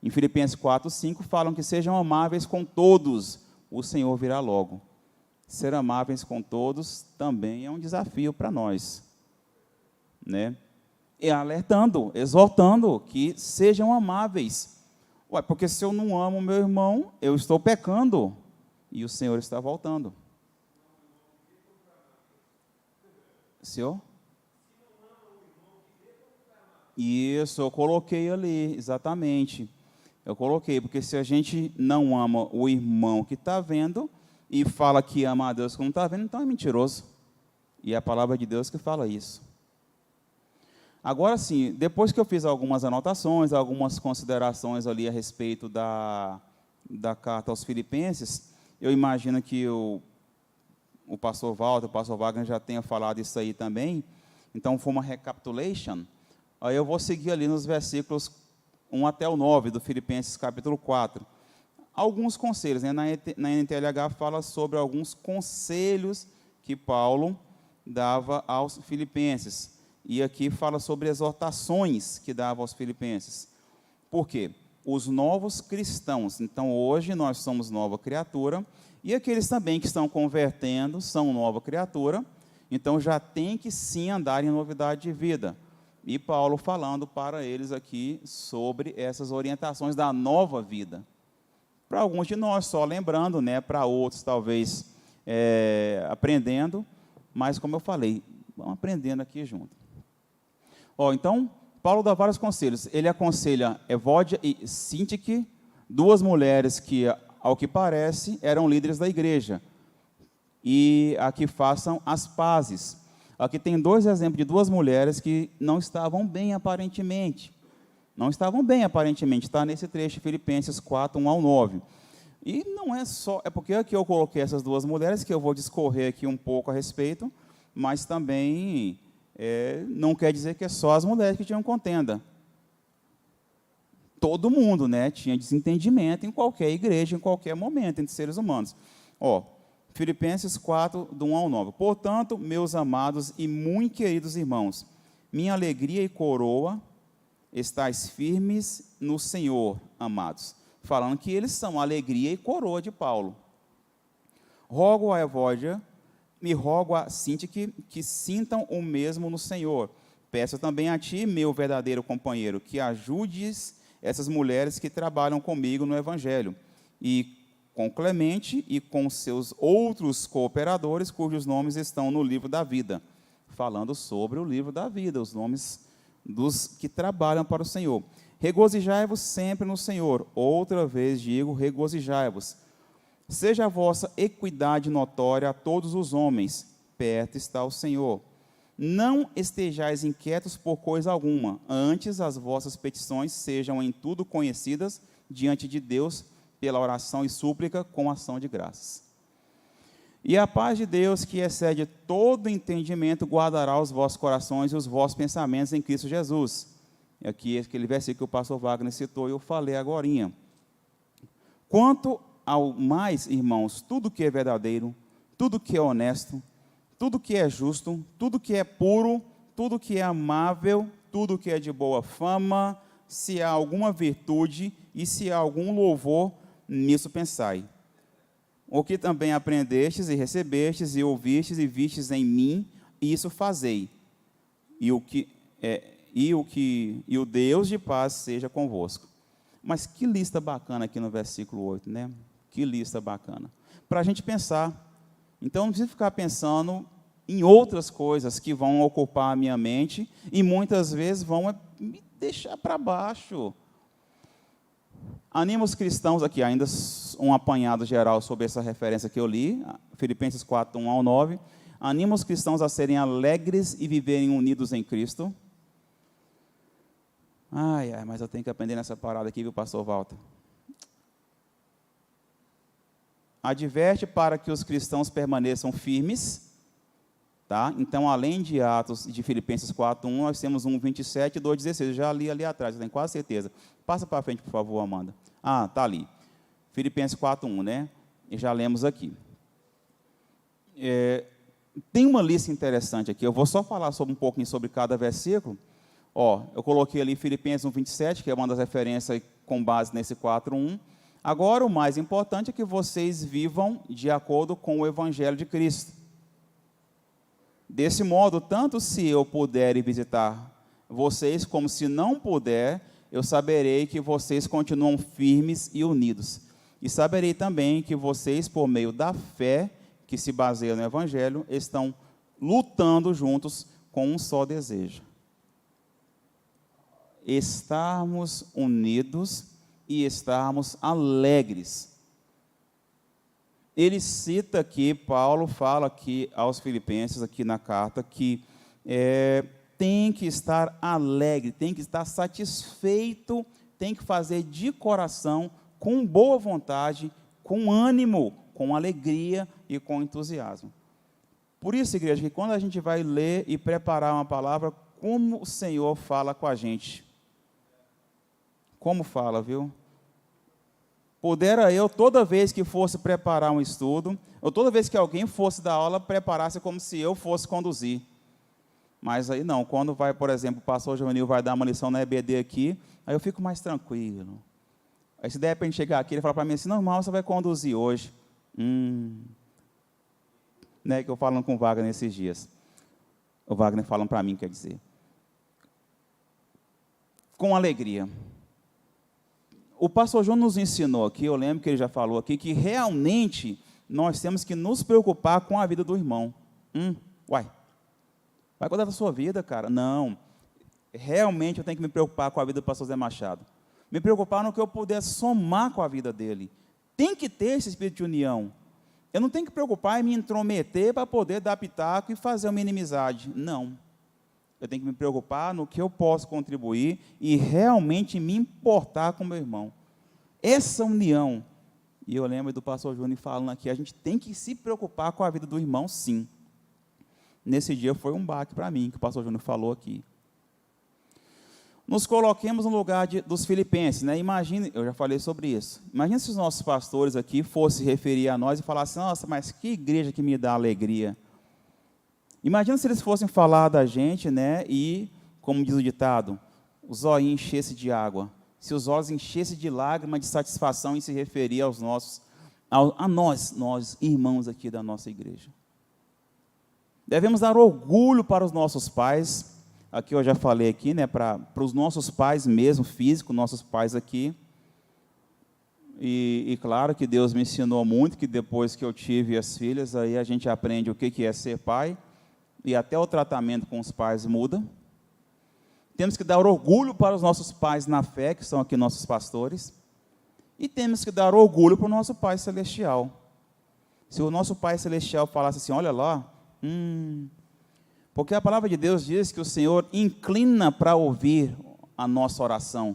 Em Filipenses 4:5 falam que sejam amáveis com todos, o Senhor virá logo. Ser amáveis com todos também é um desafio para nós, né? E alertando, exortando que sejam amáveis. Porque se eu não amo meu irmão, eu estou pecando e o Senhor está voltando. Senhor? Isso, eu coloquei ali, exatamente. Eu coloquei, porque se a gente não ama o irmão que está vendo e fala que ama a Deus que não está vendo, então é mentiroso. E é a palavra de Deus que fala isso. Agora sim, depois que eu fiz algumas anotações, algumas considerações ali a respeito da carta aos Filipenses, eu imagino que o pastor Walter, o pastor Wagner já tenha falado isso aí também, então foi uma recapitulation. Aí eu vou seguir ali nos versículos 1 até o 9 do Filipenses capítulo 4. Alguns conselhos, né? Na NTLH fala sobre alguns conselhos que Paulo dava aos filipenses. E aqui fala sobre exortações que dava aos filipenses. Por quê? Os novos cristãos. Então, hoje nós somos nova criatura, e aqueles também que estão convertendo são nova criatura, então já tem que sim andar em novidade de vida. E Paulo falando para eles aqui sobre essas orientações da nova vida. Para alguns de nós só lembrando, né? Para outros talvez aprendendo, mas como eu falei, vamos aprendendo aqui junto. Então, Paulo dá vários conselhos. Ele aconselha Evódia e Sintique, duas mulheres que, ao que parece, eram líderes da igreja, e a que façam as pazes. Aqui tem dois exemplos de duas mulheres que não estavam bem aparentemente. Não estavam bem aparentemente, está nesse trecho, Filipenses 4, 1 ao 9. E não é só, é porque aqui eu coloquei essas duas mulheres, que eu vou discorrer aqui um pouco a respeito, mas também não quer dizer que é só as mulheres que tinham contenda. Todo mundo, né, tinha desentendimento em qualquer igreja, em qualquer momento, entre seres humanos. Filipenses 4, do 1 ao 9. Portanto, meus amados e muito queridos irmãos, minha alegria e coroa, estais firmes no Senhor, amados. Falando que eles são a alegria e coroa de Paulo. Rogo a Evódia me rogo assim que sintam o mesmo no Senhor. Peço também a ti, meu verdadeiro companheiro, que ajudes essas mulheres que trabalham comigo no Evangelho, e com Clemente e com seus outros cooperadores, cujos nomes estão no livro da vida. Falando sobre o livro da vida, os nomes dos que trabalham para o Senhor. Regozijai-vos sempre no Senhor. Outra vez digo, regozijai-vos. Seja a vossa equidade notória a todos os homens. Perto está o Senhor. Não estejais inquietos por coisa alguma. Antes as vossas petições sejam em tudo conhecidas diante de Deus pela oração e súplica com ação de graças. E a paz de Deus, que excede todo entendimento, guardará os vossos corações e os vossos pensamentos em Cristo Jesus. E aqui, aquele versículo que o pastor Wagner citou, eu falei agorinha. Quanto ao mais, irmãos, tudo que é verdadeiro, tudo que é honesto, tudo que é justo, tudo que é puro, tudo que é amável, tudo que é de boa fama, se há alguma virtude e se há algum louvor, nisso pensai. O que também aprendestes e recebestes e ouvistes e vistes em mim, isso fazei. E o Deus de paz seja convosco. Mas que lista bacana aqui no versículo 8, né? Que lista bacana. Para a gente pensar. Então, não precisa ficar pensando em outras coisas que vão ocupar a minha mente e muitas vezes vão me deixar para baixo. Anima os cristãos, aqui ainda um apanhado geral sobre essa referência que eu li, Filipenses 4, 1 ao 9. Anima os cristãos a serem alegres e viverem unidos em Cristo. Mas eu tenho que aprender nessa parada aqui, viu, pastor Walter? Adverte para que os cristãos permaneçam firmes, tá? Então, além de Atos de Filipenses 4:1, nós temos 1:27 e 2:16. Eu já li ali atrás, eu tenho quase certeza. Passa para frente, por favor, Amanda. Tá ali. Filipenses 4:1, né? E já lemos aqui. Tem uma lista interessante aqui. Eu vou só falar um pouquinho sobre cada versículo. Eu coloquei ali Filipenses 1:27, que é uma das referências com base nesse 4:1. Agora, o mais importante é que vocês vivam de acordo com o Evangelho de Cristo. Desse modo, tanto se eu puder ir visitar vocês, como se não puder, eu saberei que vocês continuam firmes e unidos. E saberei também que vocês, por meio da fé, que se baseia no Evangelho, estão lutando juntos com um só desejo. Estarmos unidos e estarmos alegres. Ele cita aqui, Paulo fala aqui aos Filipenses, aqui na carta, que tem que estar alegre, tem que estar satisfeito, tem que fazer de coração, com boa vontade, com ânimo, com alegria e com entusiasmo. Por isso, igreja, que quando a gente vai ler e preparar uma palavra, como o Senhor fala com a gente. Como fala, viu? Pudera eu, toda vez que fosse preparar um estudo, ou toda vez que alguém fosse dar aula, preparasse como se eu fosse conduzir. Mas aí não, quando vai, por exemplo, o pastor Joanil vai dar uma lição na EBD aqui, aí eu fico mais tranquilo. Aí se der para a gente chegar aqui, ele fala para mim assim, normal, você vai conduzir hoje. Né, que eu falando com o Wagner nesses dias. O Wagner falando para mim, quer dizer. Com alegria. O pastor João nos ensinou aqui, eu lembro que ele já falou aqui, que realmente nós temos que nos preocupar com a vida do irmão. Vai cuidar da sua vida, cara? Não. Realmente eu tenho que me preocupar com a vida do pastor Zé Machado. Me preocupar no que eu puder somar com a vida dele. Tem que ter esse espírito de união. Eu não tenho que preocupar em me intrometer para poder dar pitaco e fazer uma inimizade. Não. Eu tenho que me preocupar no que eu posso contribuir e realmente me importar com o meu irmão. Essa união, e eu lembro do pastor Júnior falando aqui, a gente tem que se preocupar com a vida do irmão, sim. Nesse dia foi um baque para mim, que o pastor Júnior falou aqui. Nos coloquemos no lugar dos filipenses, né? Imagine, eu já falei sobre isso. Imagina se os nossos pastores aqui fossem referir a nós e falassem, nossa, mas que igreja que me dá alegria. Imagina se eles fossem falar da gente, né? E, como diz o ditado, os olhos enchessem de água. Se os olhos enchessem de lágrimas de satisfação em se referir aos nossos, a nós irmãos aqui da nossa igreja. Devemos dar orgulho para os nossos pais. Aqui eu já falei aqui, né, para os nossos pais mesmo, físicos, nossos pais aqui. E claro que Deus me ensinou muito, que depois que eu tive as filhas, aí a gente aprende o que é ser pai, e até o tratamento com os pais muda. Temos que dar orgulho para os nossos pais na fé, que são aqui nossos pastores, e temos que dar orgulho para o nosso Pai Celestial. Se o nosso Pai Celestial falasse assim, olha lá, porque a palavra de Deus diz que o Senhor inclina para ouvir a nossa oração.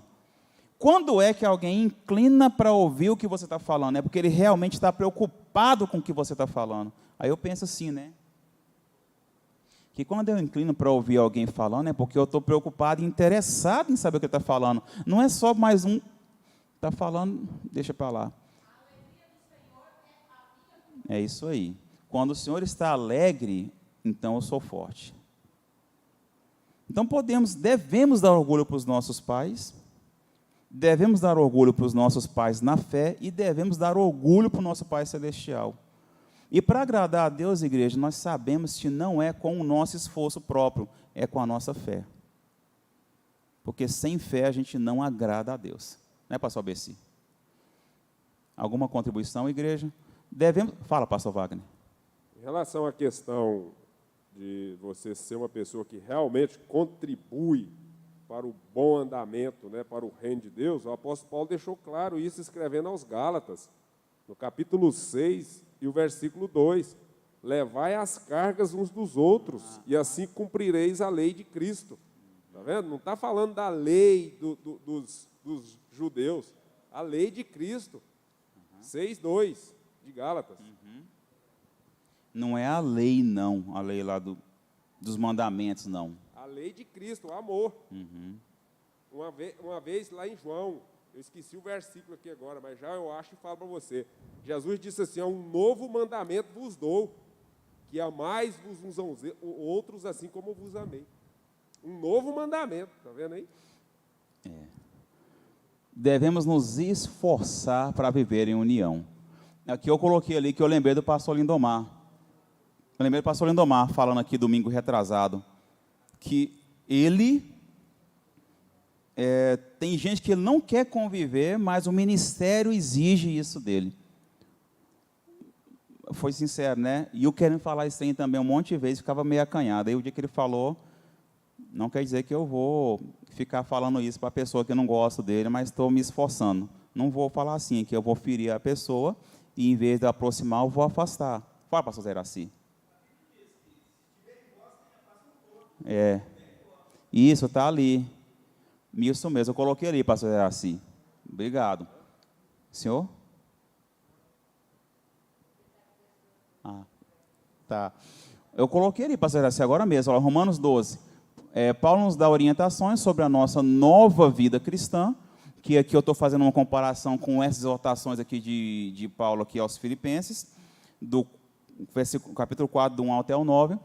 Quando é que alguém inclina para ouvir o que você está falando? É porque ele realmente está preocupado com o que você está falando. Aí eu penso assim, né? Que quando eu inclino para ouvir alguém falando, é porque eu estou preocupado e interessado em saber o que ele está falando. Não é só mais um, está falando, deixa para lá. É isso aí. Quando o Senhor está alegre, então eu sou forte. Então devemos dar orgulho para os nossos pais, devemos dar orgulho para os nossos pais na fé e devemos dar orgulho para o nosso Pai Celestial. E para agradar a Deus, igreja, nós sabemos que não é com o nosso esforço próprio, é com a nossa fé. Porque sem fé a gente não agrada a Deus. Não é, pastor Bessi? Alguma contribuição, igreja? Fala, pastor Wagner. Em relação à questão de você ser uma pessoa que realmente contribui para o bom andamento, né, para o reino de Deus, o apóstolo Paulo deixou claro isso escrevendo aos Gálatas, no capítulo 6 e o versículo 2. Levai as cargas uns dos outros, e assim cumprireis a lei de Cristo. Está vendo? Não está falando da lei dos judeus, a lei de Cristo. 6:2 de Gálatas. Não é a lei, não, a lei lá dos mandamentos, não. A lei de Cristo, o amor. Uma vez lá em João, eu esqueci o versículo aqui agora, mas já eu acho e falo para você. Jesus disse assim, um novo mandamento vos dou, que amais-vos uns aos outros assim como vos amei. Um novo mandamento, está vendo aí? Devemos nos esforçar para viver em união. Aqui eu coloquei ali que eu lembrei do pastor Lindomar. Eu lembrei do pastor Lindomar, falando aqui domingo retrasado, que ele, tem gente que ele não quer conviver, mas o ministério exige isso dele. Foi sincero, né? E eu querendo falar isso aí também um monte de vezes, ficava meio acanhado. Aí o dia que ele falou, não quer dizer que eu vou ficar falando isso para a pessoa que não gosta dele, mas estou me esforçando. Não vou falar assim, que eu vou ferir a pessoa, e em vez de aproximar, eu vou afastar. Fala, pastor Zeraci. Isso, está ali. Isso mesmo, eu coloquei ali, pastor Zeraci. Obrigado. Senhor? Tá. Eu coloquei ali, pastor Zeraci, agora mesmo, ó, Romanos 12. Paulo nos dá orientações sobre a nossa nova vida cristã, que aqui eu estou fazendo uma comparação com essas exortações aqui de Paulo aqui aos Filipenses, do capítulo 4, do 1 até o 9.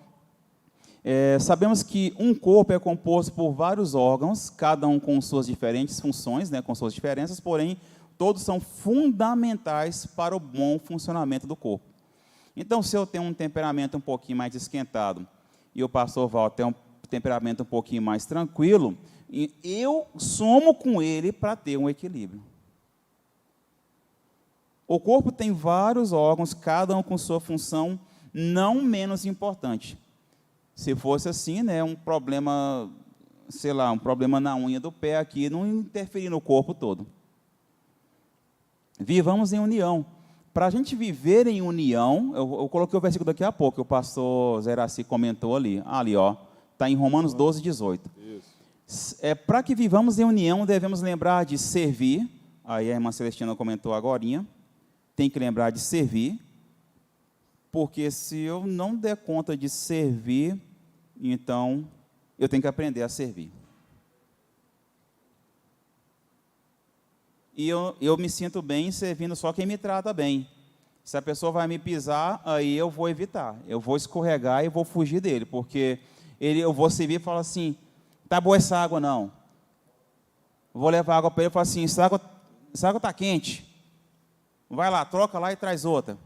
Sabemos que um corpo é composto por vários órgãos, cada um com suas diferentes funções, né, com suas diferenças, porém, todos são fundamentais para o bom funcionamento do corpo. Então, se eu tenho um temperamento um pouquinho mais esquentado, e o pastor Val tem um temperamento um pouquinho mais tranquilo, eu somo com ele para ter um equilíbrio. O corpo tem vários órgãos, cada um com sua função não menos importante. Se fosse assim, né, um problema, sei lá, um problema na unha do pé aqui, não interferir no corpo todo. Vivamos em união. Para a gente viver em união, eu coloquei o versículo daqui a pouco, que o pastor Zeraci comentou ali. Ali, ó, está em Romanos 12, 18. Para que vivamos em união, devemos lembrar de servir. Aí a irmã Celestina comentou agorinha. Tem que lembrar de servir. Porque se eu não der conta de servir, então eu tenho que aprender a servir. E eu me sinto bem servindo só quem me trata bem. Se a pessoa vai me pisar, aí eu vou evitar. Eu vou escorregar e vou fugir dele, porque eu vou servir e falar assim, tá boa essa água não. Vou levar água para ele e falar assim, essa água está quente. Vai lá, troca lá e traz outra.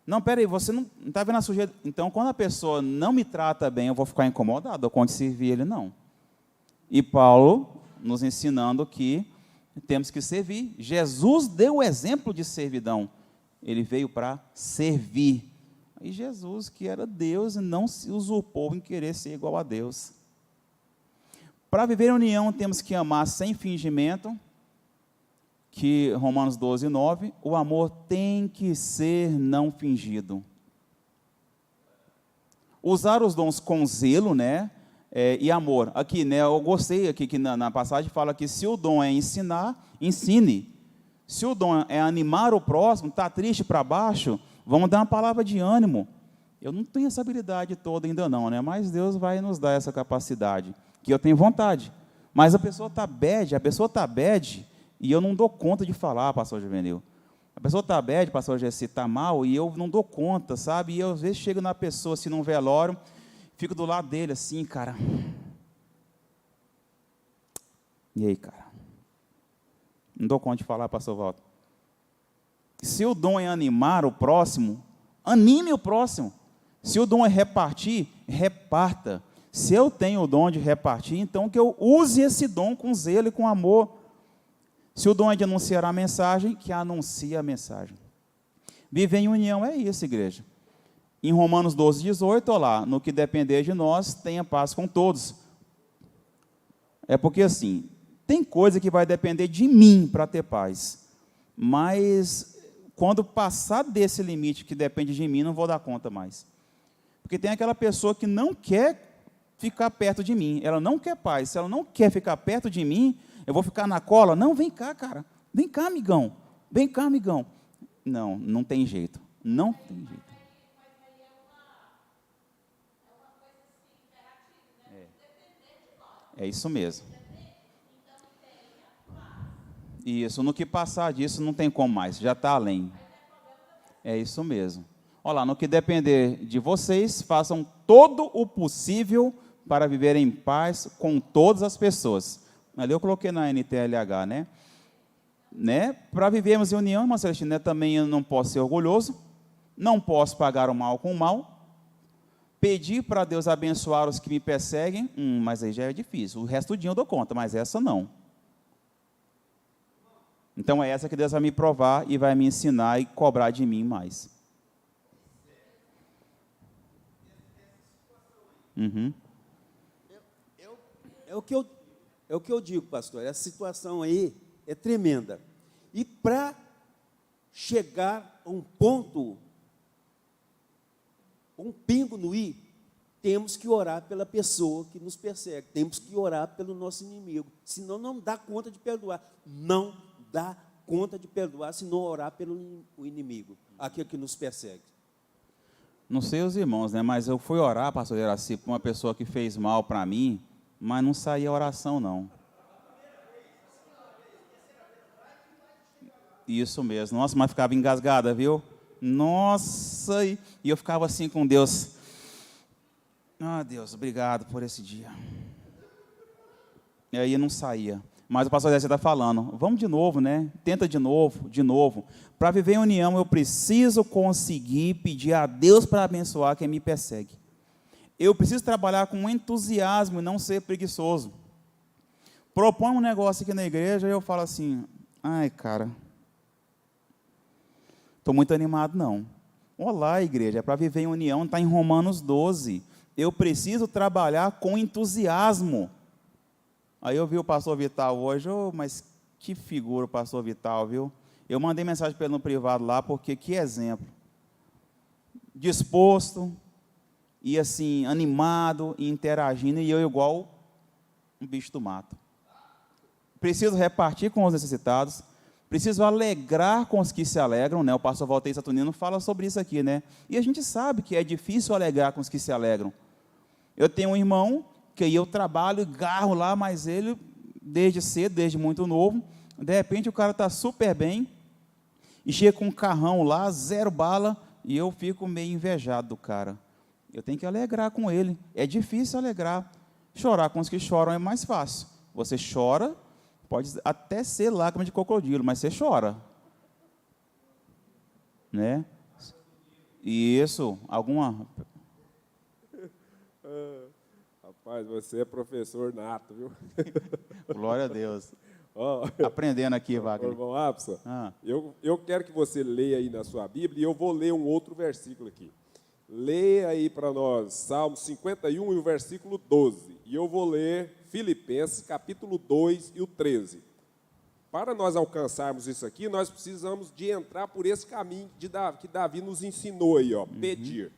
Não, peraí, você não está vendo a sujeira? Então, quando a pessoa não me trata bem, eu vou ficar incomodado, eu conto servir ele, não. E Paulo nos ensinando que temos que servir. Jesus deu o exemplo de servidão. Ele veio para servir. E Jesus, que era Deus, não se usurpou em querer ser igual a Deus. Para viver em união, temos que amar sem fingimento, que Romanos 12, 9, o amor tem que ser não fingido. Usar os dons com zelo, né, e amor. Aqui, né, eu gostei aqui que na passagem fala que se o dom é ensinar, ensine. Se o dom é animar o próximo, está triste para baixo, vamos dar uma palavra de ânimo. Eu não tenho essa habilidade toda ainda não, né, mas Deus vai nos dar essa capacidade, que eu tenho vontade. Mas a pessoa está bad, e eu não dou conta de falar, pastor Juvenil. A pessoa está bad, pastor Gessi, está mal, e eu não dou conta, sabe? E eu, às vezes, chego na pessoa, assim, num velório, fico do lado dele, assim, cara. E aí, cara? Não dou conta de falar, pastor Walter. Se o dom é animar o próximo, anime o próximo. Se o dom é repartir, reparta. Se eu tenho o dom de repartir, então que eu use esse dom com zelo e com amor. Se o dom é de anunciar a mensagem, que anuncie a mensagem. Viver em união é isso, igreja. Em Romanos 12, 18, olha lá, no que depender de nós, tenha paz com todos. É porque assim, tem coisa que vai depender de mim para ter paz, mas quando passar desse limite que depende de mim, não vou dar conta mais. Porque tem aquela pessoa que não quer ficar perto de mim, ela não quer paz, se ela não quer ficar perto de mim, eu vou ficar na cola? Não, vem cá, cara. Vem cá, amigão. Vem cá, amigão. Não, não tem jeito. Não tem jeito. É isso mesmo. Isso, no que passar disso não tem como mais, já está além. É isso mesmo. Olha lá, no que depender de vocês, façam todo o possível para viver em paz com todas as pessoas. Ali eu coloquei na NTLH, né? Para vivermos em união, irmã Celestina, também eu não posso ser orgulhoso, não posso pagar o mal com o mal, pedir para Deus abençoar os que me perseguem, mas aí já é difícil, o resto do dia eu dou conta, mas essa não. Então é essa que Deus vai me provar e vai me ensinar e cobrar de mim mais. Uhum. É o que eu digo, pastor, essa situação aí é tremenda. E para chegar a um ponto, um pingo no i, temos que orar pela pessoa que nos persegue, temos que orar pelo nosso inimigo, senão não dá conta de perdoar. Não dá conta de perdoar se não orar pelo inimigo, aquele que nos persegue. Não sei os irmãos, né? Mas eu fui orar, pastor Iraci, para uma pessoa que fez mal para mim, mas não saía oração, não. Isso mesmo. Nossa, mas ficava engasgada, viu? Nossa, e eu ficava assim com Deus. Ah, Deus, obrigado por esse dia. E aí não saía. Mas o pastor Zé está falando, vamos de novo, né? Tenta de novo, de novo. Para viver em união, eu preciso conseguir pedir a Deus para abençoar quem me persegue. Eu preciso trabalhar com entusiasmo e não ser preguiçoso. Propõe um negócio aqui na igreja e eu falo assim, ai, cara, estou muito animado, não. Olá, igreja, é para viver em união, está em Romanos 12. Eu preciso trabalhar com entusiasmo. Aí eu vi o pastor Vital hoje, mas que figura o pastor Vital, viu? Eu mandei mensagem para ele no privado lá, porque que exemplo. Disposto, e assim, animado, e interagindo, e eu igual um bicho do mato. Preciso repartir com os necessitados, preciso alegrar com os que se alegram, né? O pastor Valteir Saturnino fala sobre isso aqui, né? E a gente sabe que é difícil alegrar com os que se alegram. Eu tenho um irmão que eu trabalho e garro lá, mas ele, desde cedo, desde muito novo, de repente o cara está super bem, e chega com um carrão lá, 0 bala, e eu fico meio invejado do cara. Eu tenho que alegrar com ele. É difícil alegrar. Chorar com os que choram é mais fácil. Você chora, pode até ser lágrima de crocodilo, mas você chora. Né? Isso, alguma... Rapaz, você é professor nato, viu? Glória a Deus. Ó, Aprendendo aqui, Wagner. irmão Absa, Ah. eu quero que você leia aí na sua Bíblia, e eu vou ler um outro versículo aqui. Leia aí para nós, Salmo 51 e o versículo 12. E eu vou ler Filipenses, capítulo 2 e o 13. Para nós alcançarmos isso aqui, nós precisamos de entrar por esse caminho que Davi nos ensinou aí, ó, pedir.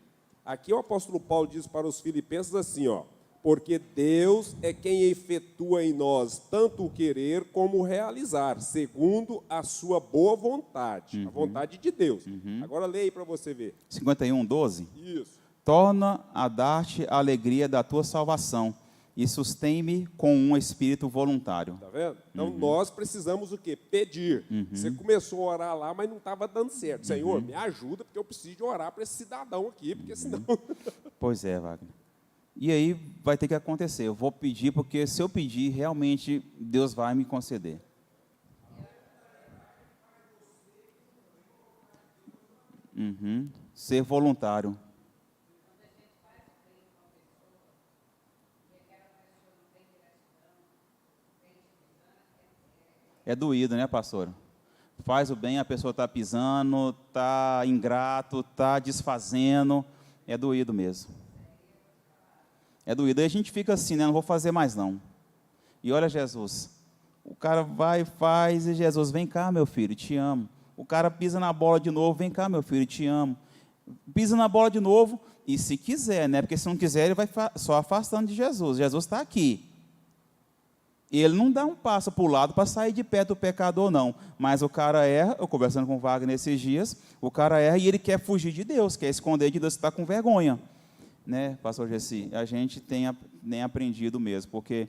Aqui o apóstolo Paulo diz para os filipenses assim, ó, porque Deus é quem efetua em nós tanto o querer como o realizar, segundo a sua boa vontade, a vontade de Deus. Agora leia aí para você ver. 51, 12. Isso. Torna a dar-te a alegria da tua salvação e sustém-me com um espírito voluntário. Tá vendo? Então, nós precisamos o quê? Pedir. Você começou a orar lá, mas não estava dando certo. Senhor, me ajuda, porque eu preciso de orar para esse cidadão aqui, porque senão... Pois é, Wagner. E aí vai ter que acontecer. Eu vou pedir, porque se eu pedir, realmente Deus vai me conceder. Ser voluntário. É doído, né, pastor? Faz o bem, a pessoa está pisando, está ingrato, está desfazendo. É doído mesmo. É doído. Aí a gente fica assim, né? Não vou fazer mais não. E olha Jesus. O cara vai, faz, e Jesus, vem cá, meu filho, te amo. O cara pisa na bola de novo, vem cá, meu filho, te amo. Pisa na bola de novo, e se quiser, né? Porque se não quiser, ele vai só afastando de Jesus. Jesus está aqui. Ele não dá um passo para o lado para sair de perto do pecador, não. Mas o cara erra, eu conversando com o Wagner esses dias, o cara erra e ele quer fugir de Deus, quer esconder de Deus, está com vergonha. Né, pastor Gessi? A gente tem nem aprendido mesmo, porque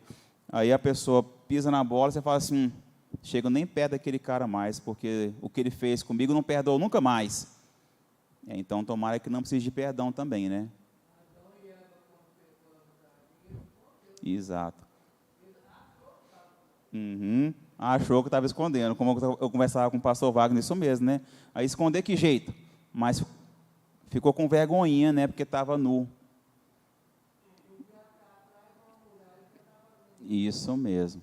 aí a pessoa pisa na bola, você fala assim, chego nem perto daquele cara mais, porque o que ele fez comigo não perdoou nunca mais. Então, tomara que não precise de perdão também, né? Exato. Achou que estava escondendo, como eu conversava com o pastor Wagner, isso mesmo, né? Aí esconder que jeito? Mas ficou com vergonhinha, né? Porque estava nu. Isso mesmo.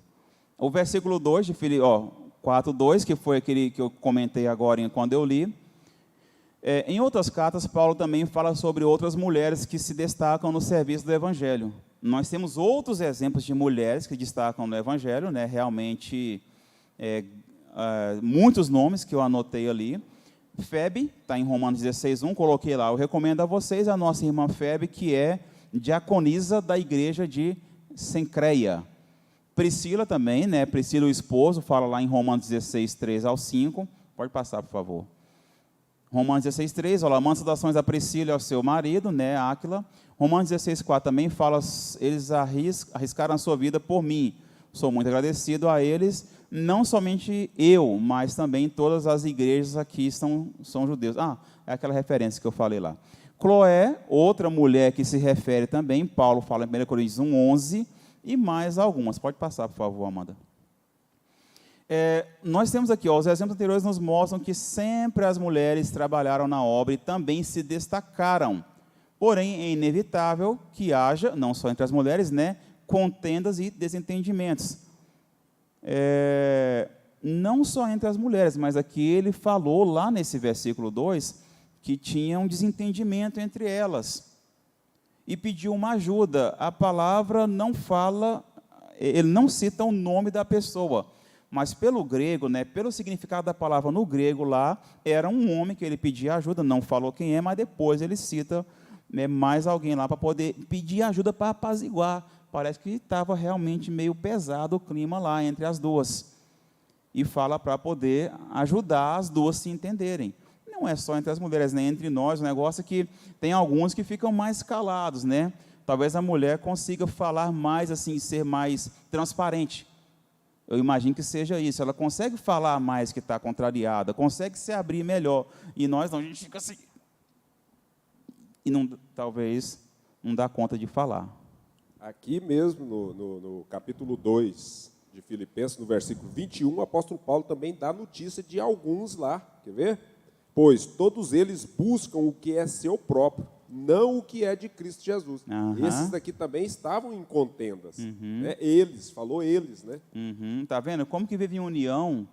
O versículo 2 de 4:2, que foi aquele que eu comentei agora quando eu li. Em outras cartas, Paulo também fala sobre outras mulheres que se destacam no serviço do Evangelho. Nós temos outros exemplos de mulheres que destacam no Evangelho, né? Realmente, muitos nomes que eu anotei ali. Febe, está em Romanos 16:1, coloquei lá. Eu recomendo a vocês a nossa irmã Febe, que é diaconisa da igreja de Sencreia. Priscila também, né? Priscila, o esposo, fala lá em Romanos 16:3-5. Pode passar, por favor. Romanos 16:3, olha, manda saudações a Priscila e ao seu marido, né, Áquila. Romanos 16:4 também fala, eles arriscaram a sua vida por mim. Sou muito agradecido a eles, não somente eu, mas também todas as igrejas aqui são judeus. É aquela referência que eu falei lá. Cloé, outra mulher que se refere também, Paulo fala em 1 Coríntios 1:11, e mais algumas. Pode passar, por favor, Amanda. Nós temos aqui, os exemplos anteriores nos mostram que sempre as mulheres trabalharam na obra e também se destacaram. Porém, é inevitável que haja, não só entre as mulheres, né, contendas e desentendimentos. Não só entre as mulheres, mas aqui ele falou lá nesse versículo 2 que tinha um desentendimento entre elas e pediu uma ajuda. A palavra não fala, ele não cita o nome da pessoa, mas pelo grego, né, pelo significado da palavra no grego lá, era um homem que ele pedia ajuda, não falou quem é, mas depois ele cita, né, mais alguém lá para poder pedir ajuda para apaziguar. Parece que estava realmente meio pesado o clima lá entre as duas. E fala para poder ajudar as duas se entenderem. Não é só entre as mulheres, nem entre nós, o negócio é que tem alguns que ficam mais calados, né? Talvez a mulher consiga falar mais, assim, ser mais transparente. Eu imagino que seja isso. Ela consegue falar mais que está contrariada, consegue se abrir melhor. E nós não, a gente fica assim. E talvez não dá conta de falar. Aqui mesmo, no capítulo 2 de Filipenses, no versículo 21, o apóstolo Paulo também dá notícia de alguns lá. Quer ver? pois todos eles buscam o que é seu próprio, não o que é de Cristo Jesus. Aham. Esses daqui também estavam em contendas. Né? Eles, falou eles, né? Tá vendo? Como que vive em união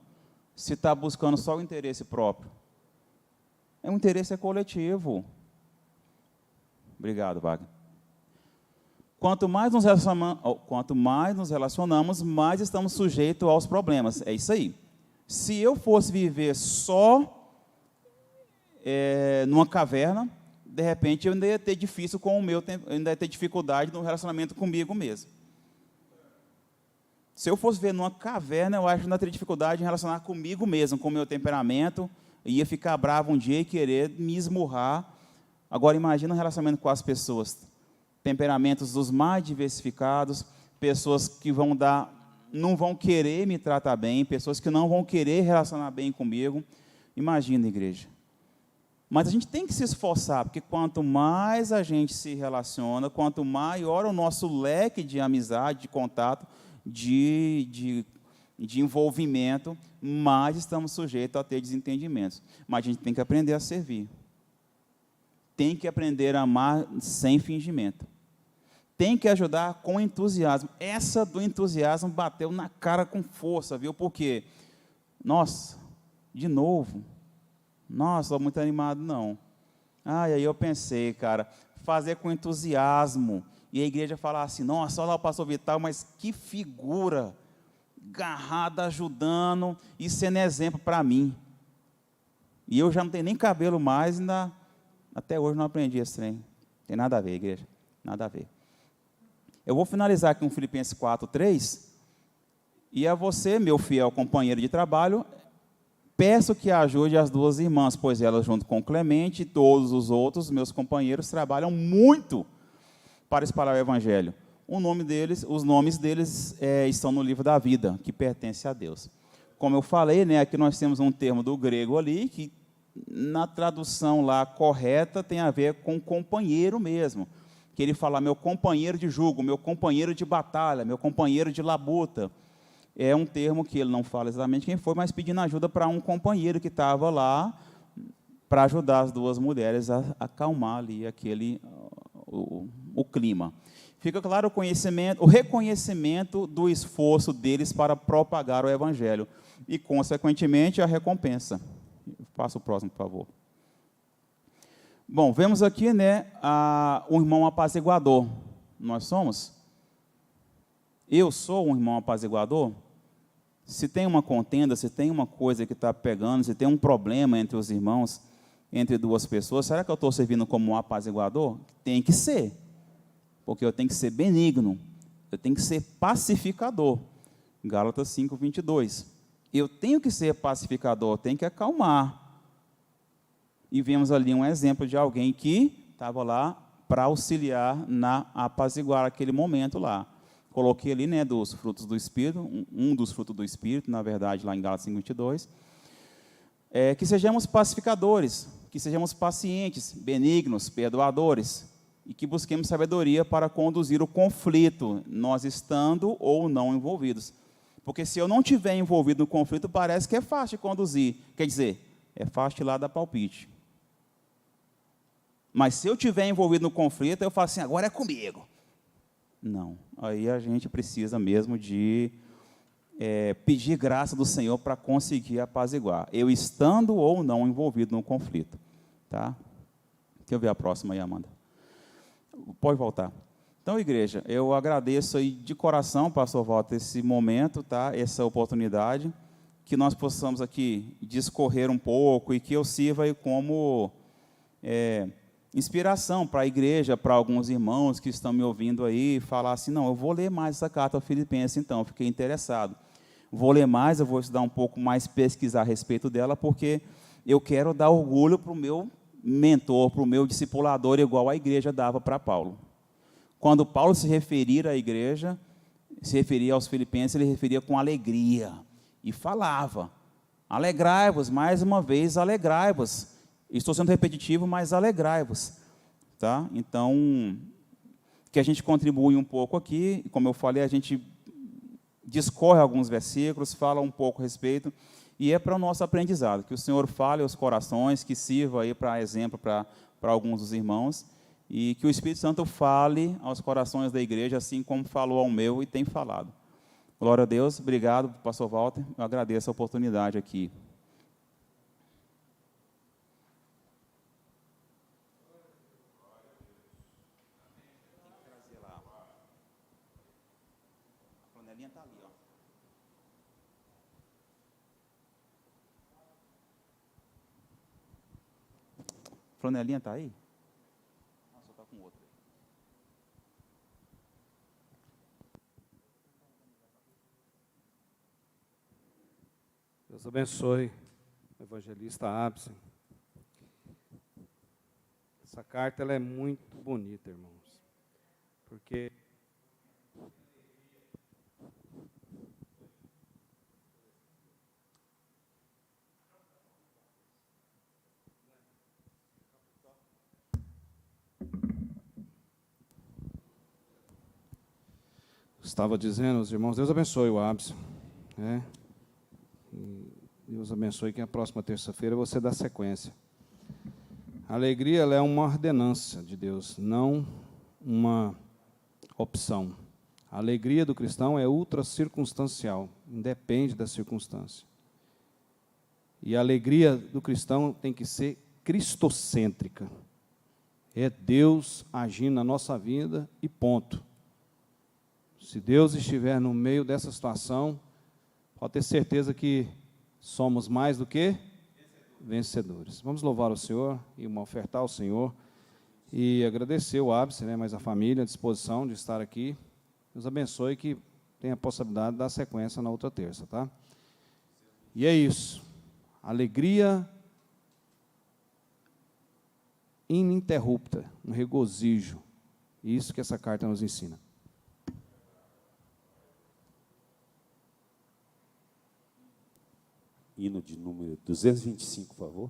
se está buscando só o interesse próprio? É um interesse coletivo. Obrigado, Wagner. Quanto mais nos relacionamos, mais estamos sujeitos aos problemas. É isso aí. Se eu fosse viver só numa caverna, de repente eu ainda ia ter ainda ia ter dificuldade no relacionamento comigo mesmo. Se eu fosse viver numa caverna, eu acho que ainda teria dificuldade em relacionar comigo mesmo, com o meu temperamento, ia ficar bravo um dia e querer me esmurrar. Agora imagina o relacionamento com as pessoas. Temperamentos dos mais diversificados, pessoas que não vão querer me tratar bem, pessoas que não vão querer relacionar bem comigo. Imagina, igreja. Mas a gente tem que se esforçar, porque quanto mais a gente se relaciona, quanto maior o nosso leque de amizade, de contato, de envolvimento, mais estamos sujeitos a ter desentendimentos. Mas a gente tem que aprender a servir. Tem que aprender a amar sem fingimento. Tem que ajudar com entusiasmo. Essa do entusiasmo bateu na cara com força, viu? Porque, nossa, de novo, nossa, estou muito animado, não. Aí eu pensei, cara, fazer com entusiasmo. E a igreja falar assim, nossa, olha lá o pastor Vital, mas que figura, garrada, ajudando e sendo exemplo para mim. E eu já não tenho nem cabelo mais, até hoje não aprendi esse trem. Tem nada a ver, igreja, nada a ver. Eu vou finalizar aqui com Filipenses 4:3, e a você, meu fiel companheiro de trabalho, peço que ajude as duas irmãs, pois elas, junto com Clemente e todos os outros meus companheiros, trabalham muito para espalhar o Evangelho. Os nomes deles estão no livro da vida, que pertence a Deus. Como eu falei, né, aqui nós temos um termo do grego ali, que na tradução lá correta tem a ver com companheiro mesmo. Que ele fala, meu companheiro de jugo, meu companheiro de batalha, meu companheiro de labuta. É um termo que ele não fala exatamente quem foi, mas pedindo ajuda para um companheiro que estava lá para ajudar as duas mulheres a acalmar ali o clima. Fica claro o reconhecimento do esforço deles para propagar o Evangelho e, consequentemente, a recompensa. Passa o próximo, por favor. Bom, vemos aqui, né, um irmão apaziguador. Nós somos? Eu sou um irmão apaziguador? Se tem uma contenda, se tem uma coisa que está pegando, se tem um problema entre os irmãos, entre duas pessoas, será que eu estou servindo como um apaziguador? Tem que ser, porque eu tenho que ser benigno, eu tenho que ser pacificador. Gálatas 5:22. Eu tenho que ser pacificador, eu tenho que acalmar. E vemos ali um exemplo de alguém que estava lá para auxiliar na apaziguar aquele momento lá. Coloquei ali, né, dos frutos do Espírito, um dos frutos do Espírito, na verdade, lá em Gálatas 5:22. Que sejamos pacificadores, que sejamos pacientes, benignos, perdoadores, e que busquemos sabedoria para conduzir o conflito, nós estando ou não envolvidos. Porque se eu não estiver envolvido no conflito, parece que é fácil de conduzir. Quer dizer, é fácil de lá dar palpite. Mas se eu estiver envolvido no conflito, eu falo assim, agora é comigo. Não, aí a gente precisa mesmo de pedir graça do Senhor para conseguir apaziguar, eu estando ou não envolvido no conflito. Tá? Deixa eu ver a próxima aí, Amanda. Pode voltar. Então, igreja, eu agradeço aí de coração, pastor Walter, esse momento, tá? Essa oportunidade, que nós possamos aqui discorrer um pouco e que eu sirva aí como inspiração para a igreja, para alguns irmãos que estão me ouvindo aí, falar assim, não, eu vou ler mais essa carta aos Filipenses, então, fiquei interessado. Vou ler mais, eu vou estudar um pouco mais, pesquisar a respeito dela, porque eu quero dar orgulho para o meu mentor, para o meu discipulador, igual a igreja dava para Paulo. Quando Paulo se referia à igreja, se referia aos Filipenses, ele referia com alegria, e falava, alegrai-vos, mais uma vez, alegrai-vos. Estou sendo repetitivo, mas alegrai-vos. Tá? Então, que a gente contribui um pouco aqui, como eu falei, a gente discorre alguns versículos, fala um pouco a respeito, E é para o nosso aprendizado, que o Senhor fale aos corações, que sirva aí para exemplo para alguns dos irmãos, e que o Espírito Santo fale aos corações da igreja, assim como falou ao meu e tem falado. Glória a Deus, obrigado, pastor Walter, eu agradeço a oportunidade aqui. A flanelinha está ali, ó. A flanelinha está aí? Ah, só está com outra. Deus abençoe o evangelista Absen. Essa carta ela é muito bonita, irmãos, porque estava dizendo aos irmãos, Deus abençoe o Absen, né? E Deus abençoe que a próxima terça-feira você dá sequência. A alegria ela é uma ordenança de Deus, não uma opção. A alegria do cristão é ultra circunstancial, independe da circunstância. E a alegria do cristão tem que ser cristocêntrica. É Deus agindo na nossa vida e ponto. Se Deus estiver no meio dessa situação, pode ter certeza que somos mais do que vencedores. Vamos louvar o Senhor e ofertar ao Senhor e agradecer o Absen, né, mas a família, a disposição de estar aqui. Deus abençoe que tenha a possibilidade de dar sequência na outra terça, tá? E é isso. Alegria ininterrupta, um regozijo. Isso que essa carta nos ensina. Hino de número 225, por favor.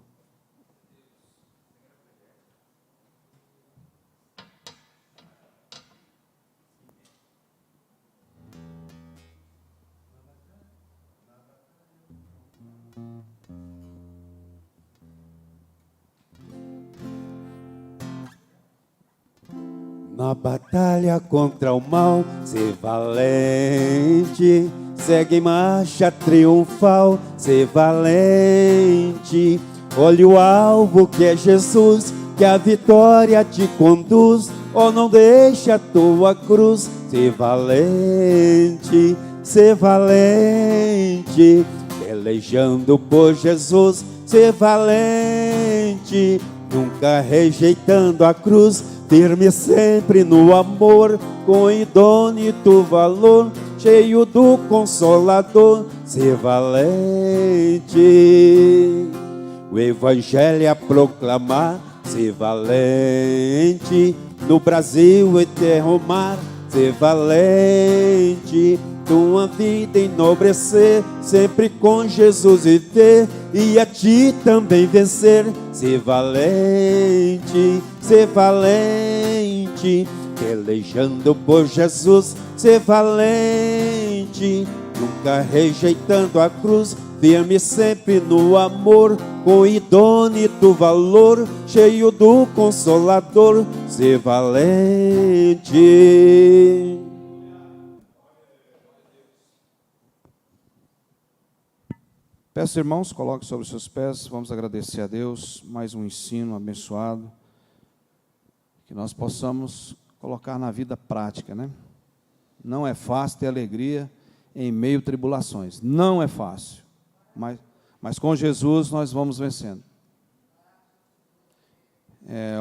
Na batalha contra o mal, ser valente. Segue em marcha triunfal, ser valente. Olha o alvo que é Jesus, que a vitória te conduz. Oh, não deixe a tua cruz, ser valente, ser valente. Pelejando por Jesus, ser valente. Nunca rejeitando a cruz, firme sempre no amor, com idônito valor, cheio do Consolador, ser valente. O Evangelho a proclamar, ser valente. No Brasil e terra o mar, ser valente. Tua vida enobrecer, sempre com Jesus viver, e a ti também vencer, ser valente, ser valente. Pelejando por Jesus, ser valente. Nunca rejeitando a cruz, firme sempre no amor, com idônito valor, cheio do Consolador, ser valente. Peço, irmãos, coloque sobre os seus pés, vamos agradecer a Deus, mais um ensino abençoado, que nós possamos colocar na vida prática, né? Não é fácil ter alegria em meio a tribulações, não é fácil, mas com Jesus nós vamos vencendo.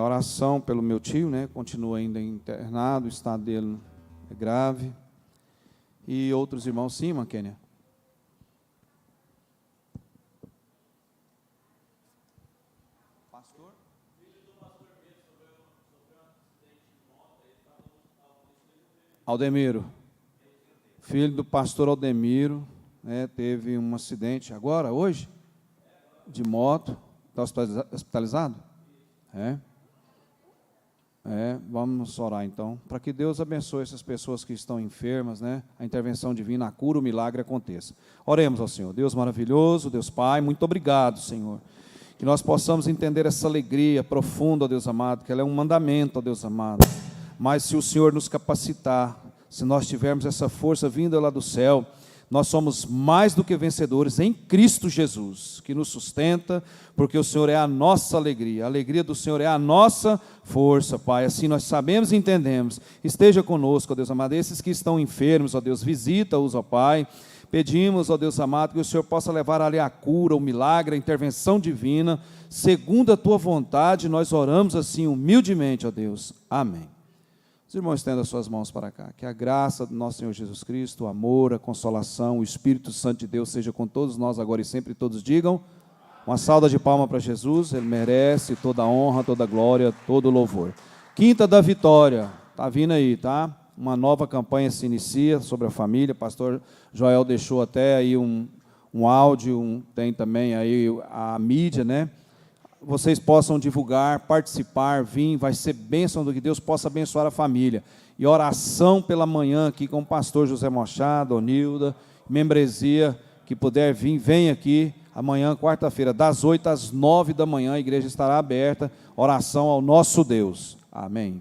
Oração pelo meu tio, né? Continua ainda internado, o estado dele é grave, e outros irmãos, sim, Maquênia? Aldemiro, filho do pastor Aldemiro, né, teve um acidente agora, hoje, de moto, está hospitalizado? É. Vamos orar então, para que Deus abençoe essas pessoas que estão enfermas, né? A intervenção divina, a cura, o milagre aconteça. Oremos ao Senhor. Deus maravilhoso, Deus Pai, muito obrigado, Senhor. Que nós possamos entender essa alegria profunda, ó Deus amado, que ela é um mandamento, ó Deus amado. Mas se o Senhor nos capacitar, se nós tivermos essa força vinda lá do céu, nós somos mais do que vencedores em Cristo Jesus, que nos sustenta, porque o Senhor é a nossa alegria. A alegria do Senhor é a nossa força, Pai. Assim nós sabemos e entendemos. Esteja conosco, ó Deus amado. Esses que estão enfermos, ó Deus, visita-os, ó Pai. Pedimos, ó Deus amado, que o Senhor possa levar ali a cura, o milagre, a intervenção divina, segundo a Tua vontade. Nós oramos assim humildemente, ó Deus. Amém. Os irmãos, estendam as suas mãos para cá. Que a graça do nosso Senhor Jesus Cristo, o amor, a consolação, o Espírito Santo de Deus seja com todos nós agora e sempre. Todos digam. Uma salva de palmas para Jesus. Ele merece toda a honra, toda a glória, todo o louvor. Quinta da Vitória. Está vindo aí, tá? Uma nova campanha se inicia sobre a família. Pastor Joel deixou até aí um áudio, tem também aí a mídia, né? Vocês possam divulgar, participar, vir, vai ser bênção do que Deus possa abençoar a família. E oração pela manhã aqui com o pastor José Machado, Onilda, membresia, que puder vir, vem aqui, amanhã, quarta-feira, das 8 às 9 da manhã, a igreja estará aberta, oração ao nosso Deus. Amém.